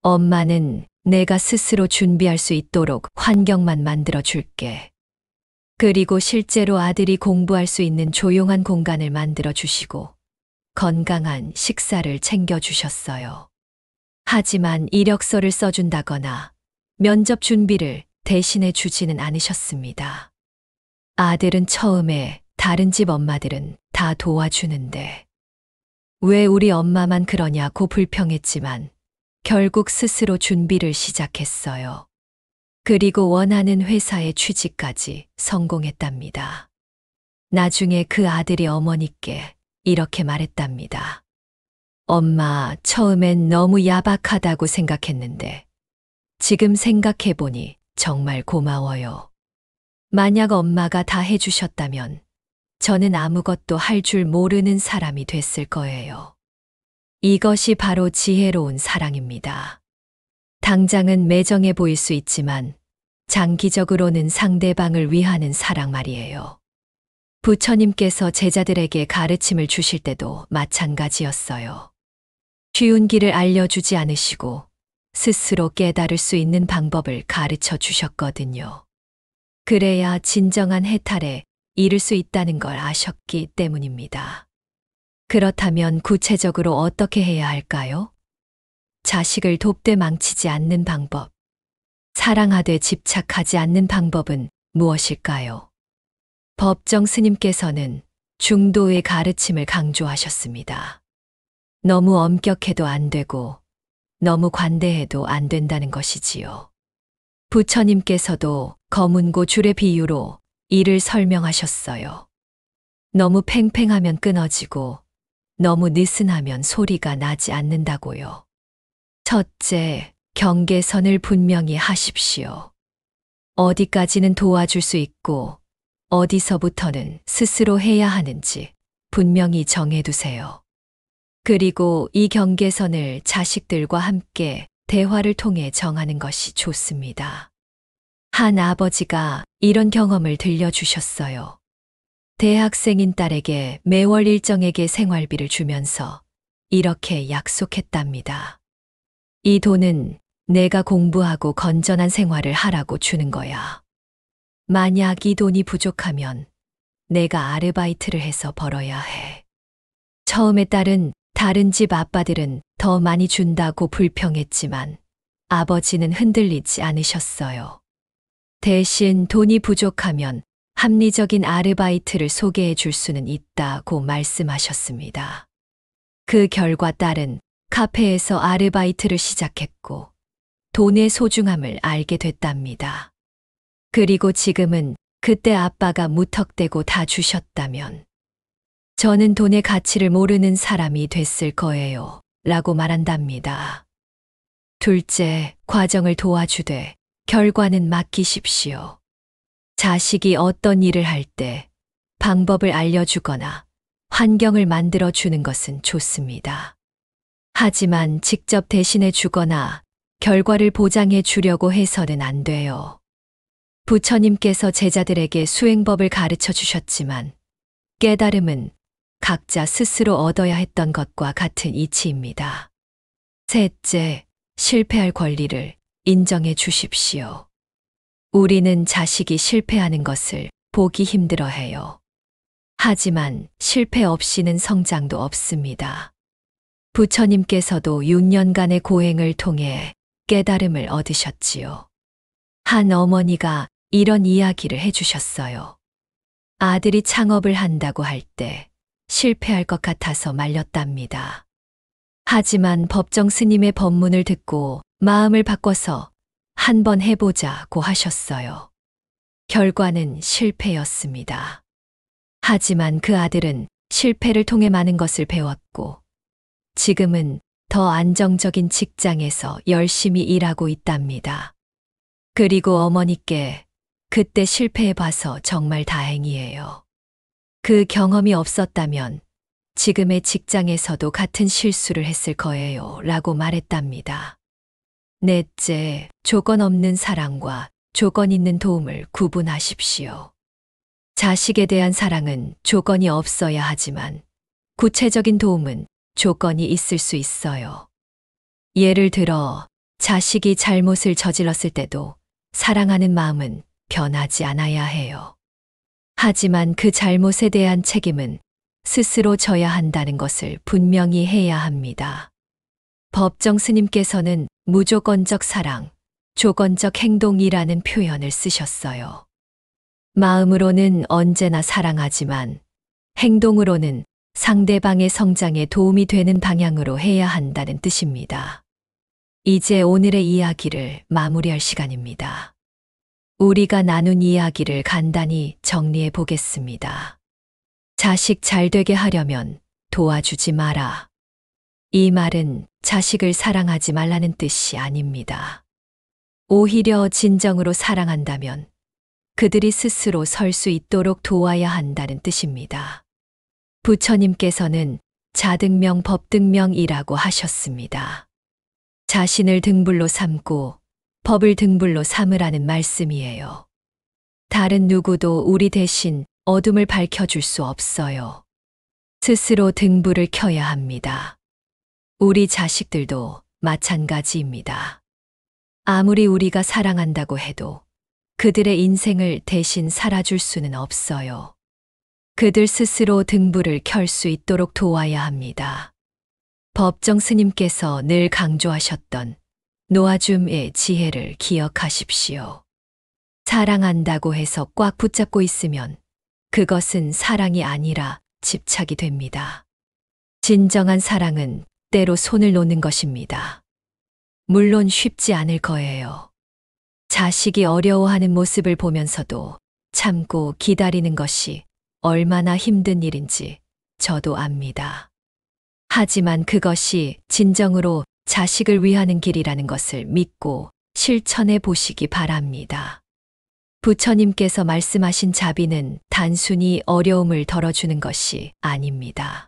엄마는 내가 스스로 준비할 수 있도록 환경만 만들어 줄게. 그리고 실제로 아들이 공부할 수 있는 조용한 공간을 만들어 주시고 건강한 식사를 챙겨 주셨어요. 하지만 이력서를 써준다거나 면접 준비를 대신해 주지는 않으셨습니다. 아들은 처음에 다른 집 엄마들은 다 도와주는데 왜 우리 엄마만 그러냐고 불평했지만 결국 스스로 준비를 시작했어요. 그리고 원하는 회사에 취직까지 성공했답니다. 나중에 그 아들이 어머니께 이렇게 말했답니다. 엄마, 처음엔 너무 야박하다고 생각했는데 지금 생각해보니 정말 고마워요. 만약 엄마가 다 해주셨다면 저는 아무것도 할 줄 모르는 사람이 됐을 거예요. 이것이 바로 지혜로운 사랑입니다. 당장은 매정해 보일 수 있지만 장기적으로는 상대방을 위하는 사랑 말이에요. 부처님께서 제자들에게 가르침을 주실 때도 마찬가지였어요. 쉬운 길을 알려주지 않으시고 스스로 깨달을 수 있는 방법을 가르쳐 주셨거든요. 그래야 진정한 해탈에 이를 수 있다는 걸 아셨기 때문입니다. 그렇다면 구체적으로 어떻게 해야 할까요? 자식을 돕되 망치지 않는 방법. 사랑하되 집착하지 않는 방법은 무엇일까요? 법정 스님께서는 중도의 가르침을 강조하셨습니다. 너무 엄격해도 안 되고 너무 관대해도 안 된다는 것이지요. 부처님께서도 검은고 줄의 비유로 이를 설명하셨어요. 너무 팽팽하면 끊어지고 너무 느슨하면 소리가 나지 않는다고요. 첫째, 경계선을 분명히 하십시오. 어디까지는 도와줄 수 있고 어디서부터는 스스로 해야 하는지 분명히 정해두세요. 그리고 이 경계선을 자식들과 함께 대화를 통해 정하는 것이 좋습니다. 한 아버지가 이런 경험을 들려주셨어요. 대학생인 딸에게 매월 일정에게 생활비를 주면서 이렇게 약속했답니다. 이 돈은 내가 공부하고 건전한 생활을 하라고 주는 거야. 만약 이 돈이 부족하면 내가 아르바이트를 해서 벌어야 해. 처음에 딸은 다른 집 아빠들은 더 많이 준다고 불평했지만 아버지는 흔들리지 않으셨어요. 대신 돈이 부족하면 합리적인 아르바이트를 소개해 줄 수는 있다고 말씀하셨습니다. 그 결과 딸은 카페에서 아르바이트를 시작했고 돈의 소중함을 알게 됐답니다. 그리고 지금은 그때 아빠가 무턱대고 다 주셨다면 저는 돈의 가치를 모르는 사람이 됐을 거예요. 라고 말한답니다. 둘째, 과정을 도와주되 결과는 맡기십시오. 자식이 어떤 일을 할 때 방법을 알려주거나 환경을 만들어 주는 것은 좋습니다. 하지만 직접 대신해 주거나 결과를 보장해 주려고 해서는 안 돼요. 부처님께서 제자들에게 수행법을 가르쳐 주셨지만 깨달음은 각자 스스로 얻어야 했던 것과 같은 이치입니다. 셋째, 실패할 권리를 인정해 주십시오. 우리는 자식이 실패하는 것을 보기 힘들어해요. 하지만 실패 없이는 성장도 없습니다. 부처님께서도 6년간의 고행을 통해 깨달음을 얻으셨지요. 한 어머니가 이런 이야기를 해주셨어요. 아들이 창업을 한다고 할 때 실패할 것 같아서 말렸답니다. 하지만 법정 스님의 법문을 듣고 마음을 바꿔서 한번 해보자고 하셨어요. 결과는 실패였습니다. 하지만 그 아들은 실패를 통해 많은 것을 배웠고 지금은 더 안정적인 직장에서 열심히 일하고 있답니다. 그리고 어머니께 그때 실패해봐서 정말 다행이에요. 그 경험이 없었다면 지금의 직장에서도 같은 실수를 했을 거예요. 라고 말했답니다. 넷째, 조건 없는 사랑과 조건 있는 도움을 구분하십시오. 자식에 대한 사랑은 조건이 없어야 하지만 구체적인 도움은 조건이 있을 수 있어요. 예를 들어 자식이 잘못을 저질렀을 때도 사랑하는 마음은 변하지 않아야 해요. 하지만 그 잘못에 대한 책임은 스스로 져야 한다는 것을 분명히 해야 합니다. 법정 스님께서는 무조건적 사랑, 조건적 행동이라는 표현을 쓰셨어요. 마음으로는 언제나 사랑하지만 행동으로는 상대방의 성장에 도움이 되는 방향으로 해야 한다는 뜻입니다. 이제 오늘의 이야기를 마무리할 시간입니다. 우리가 나눈 이야기를 간단히 정리해 보겠습니다. 자식 잘 되게 하려면 도와주지 마라. 이 말은 자식을 사랑하지 말라는 뜻이 아닙니다. 오히려 진정으로 사랑한다면 그들이 스스로 설 수 있도록 도와야 한다는 뜻입니다. 부처님께서는 자등명 법등명이라고 하셨습니다. 자신을 등불로 삼고 법을 등불로 삼으라는 말씀이에요. 다른 누구도 우리 대신 어둠을 밝혀줄 수 없어요. 스스로 등불을 켜야 합니다. 우리 자식들도 마찬가지입니다. 아무리 우리가 사랑한다고 해도 그들의 인생을 대신 살아줄 수는 없어요. 그들 스스로 등불을 켤 수 있도록 도와야 합니다. 법정 스님께서 늘 강조하셨던 놓아줌의 지혜를 기억하십시오. 사랑한다고 해서 꽉 붙잡고 있으면 그것은 사랑이 아니라 집착이 됩니다. 진정한 사랑은 때로 손을 놓는 것입니다. 물론 쉽지 않을 거예요. 자식이 어려워하는 모습을 보면서도 참고 기다리는 것이 얼마나 힘든 일인지 저도 압니다. 하지만 그것이 진정으로 자식을 위하는 길이라는 것을 믿고 실천해 보시기 바랍니다. 부처님께서 말씀하신 자비는 단순히 어려움을 덜어주는 것이 아닙니다.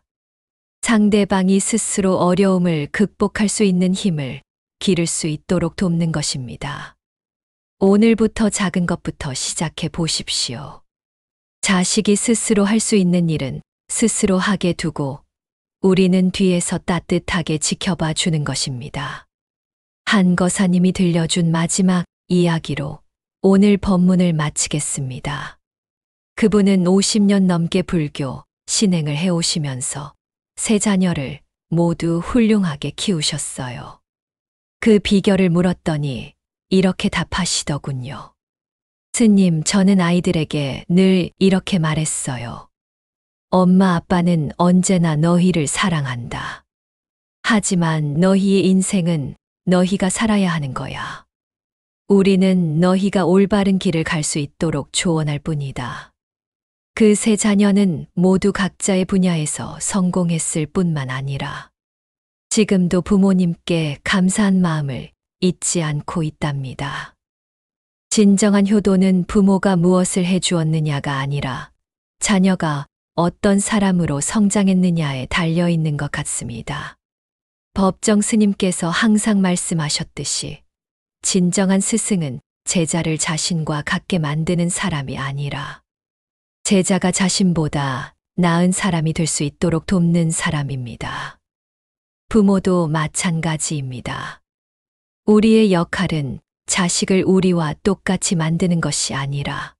상대방이 스스로 어려움을 극복할 수 있는 힘을 기를 수 있도록 돕는 것입니다. 오늘부터 작은 것부터 시작해 보십시오. 자식이 스스로 할 수 있는 일은 스스로 하게 두고 우리는 뒤에서 따뜻하게 지켜봐 주는 것입니다. 한거사님이 들려준 마지막 이야기로 오늘 법문을 마치겠습니다. 그분은 50년 넘게 불교 신행을 해오시면서 세 자녀를 모두 훌륭하게 키우셨어요. 그 비결을 물었더니 이렇게 답하시더군요. 스님, 저는 아이들에게 늘 이렇게 말했어요. 엄마 아빠는 언제나 너희를 사랑한다. 하지만 너희의 인생은 너희가 살아야 하는 거야. 우리는 너희가 올바른 길을 갈 수 있도록 조언할 뿐이다. 그 세 자녀는 모두 각자의 분야에서 성공했을 뿐만 아니라 지금도 부모님께 감사한 마음을 잊지 않고 있답니다. 진정한 효도는 부모가 무엇을 해주었느냐가 아니라 자녀가 어떤 사람으로 성장했느냐에 달려 있는 것 같습니다. 법정 스님께서 항상 말씀하셨듯이 진정한 스승은 제자를 자신과 같게 만드는 사람이 아니라 제자가 자신보다 나은 사람이 될 수 있도록 돕는 사람입니다. 부모도 마찬가지입니다. 우리의 역할은 자식을 우리와 똑같이 만드는 것이 아니라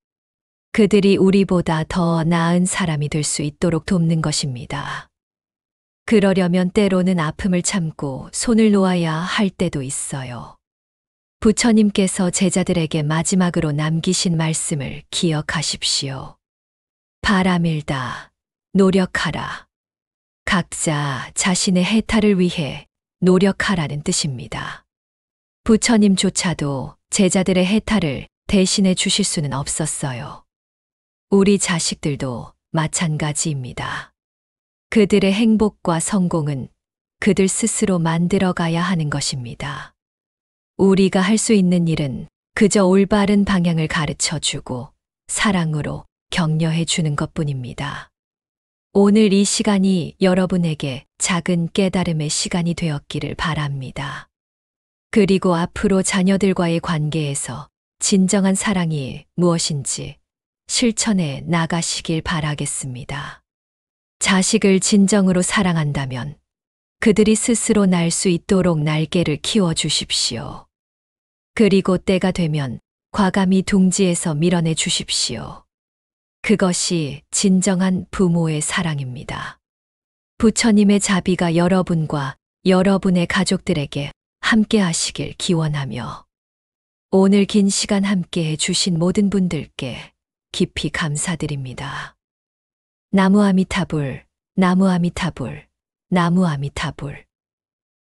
그들이 우리보다 더 나은 사람이 될 수 있도록 돕는 것입니다. 그러려면 때로는 아픔을 참고 손을 놓아야 할 때도 있어요. 부처님께서 제자들에게 마지막으로 남기신 말씀을 기억하십시오. 바라밀다, 노력하라. 각자 자신의 해탈을 위해 노력하라는 뜻입니다. 부처님조차도 제자들의 해탈을 대신해 주실 수는 없었어요. 우리 자식들도 마찬가지입니다. 그들의 행복과 성공은 그들 스스로 만들어가야 하는 것입니다. 우리가 할 수 있는 일은 그저 올바른 방향을 가르쳐 주고 사랑으로 격려해 주는 것뿐입니다. 오늘 이 시간이 여러분에게 작은 깨달음의 시간이 되었기를 바랍니다. 그리고 앞으로 자녀들과의 관계에서 진정한 사랑이 무엇인지 실천해 나가시길 바라겠습니다. 자식을 진정으로 사랑한다면 그들이 스스로 날 수 있도록 날개를 키워 주십시오. 그리고 때가 되면 과감히 둥지에서 밀어내 주십시오. 그것이 진정한 부모의 사랑입니다. 부처님의 자비가 여러분과 여러분의 가족들에게 함께 하시길 기원하며 오늘 긴 시간 함께 해주신 모든 분들께 깊이 감사드립니다. 나무 아미타불, 나무 아미타불, 나무 아미타불.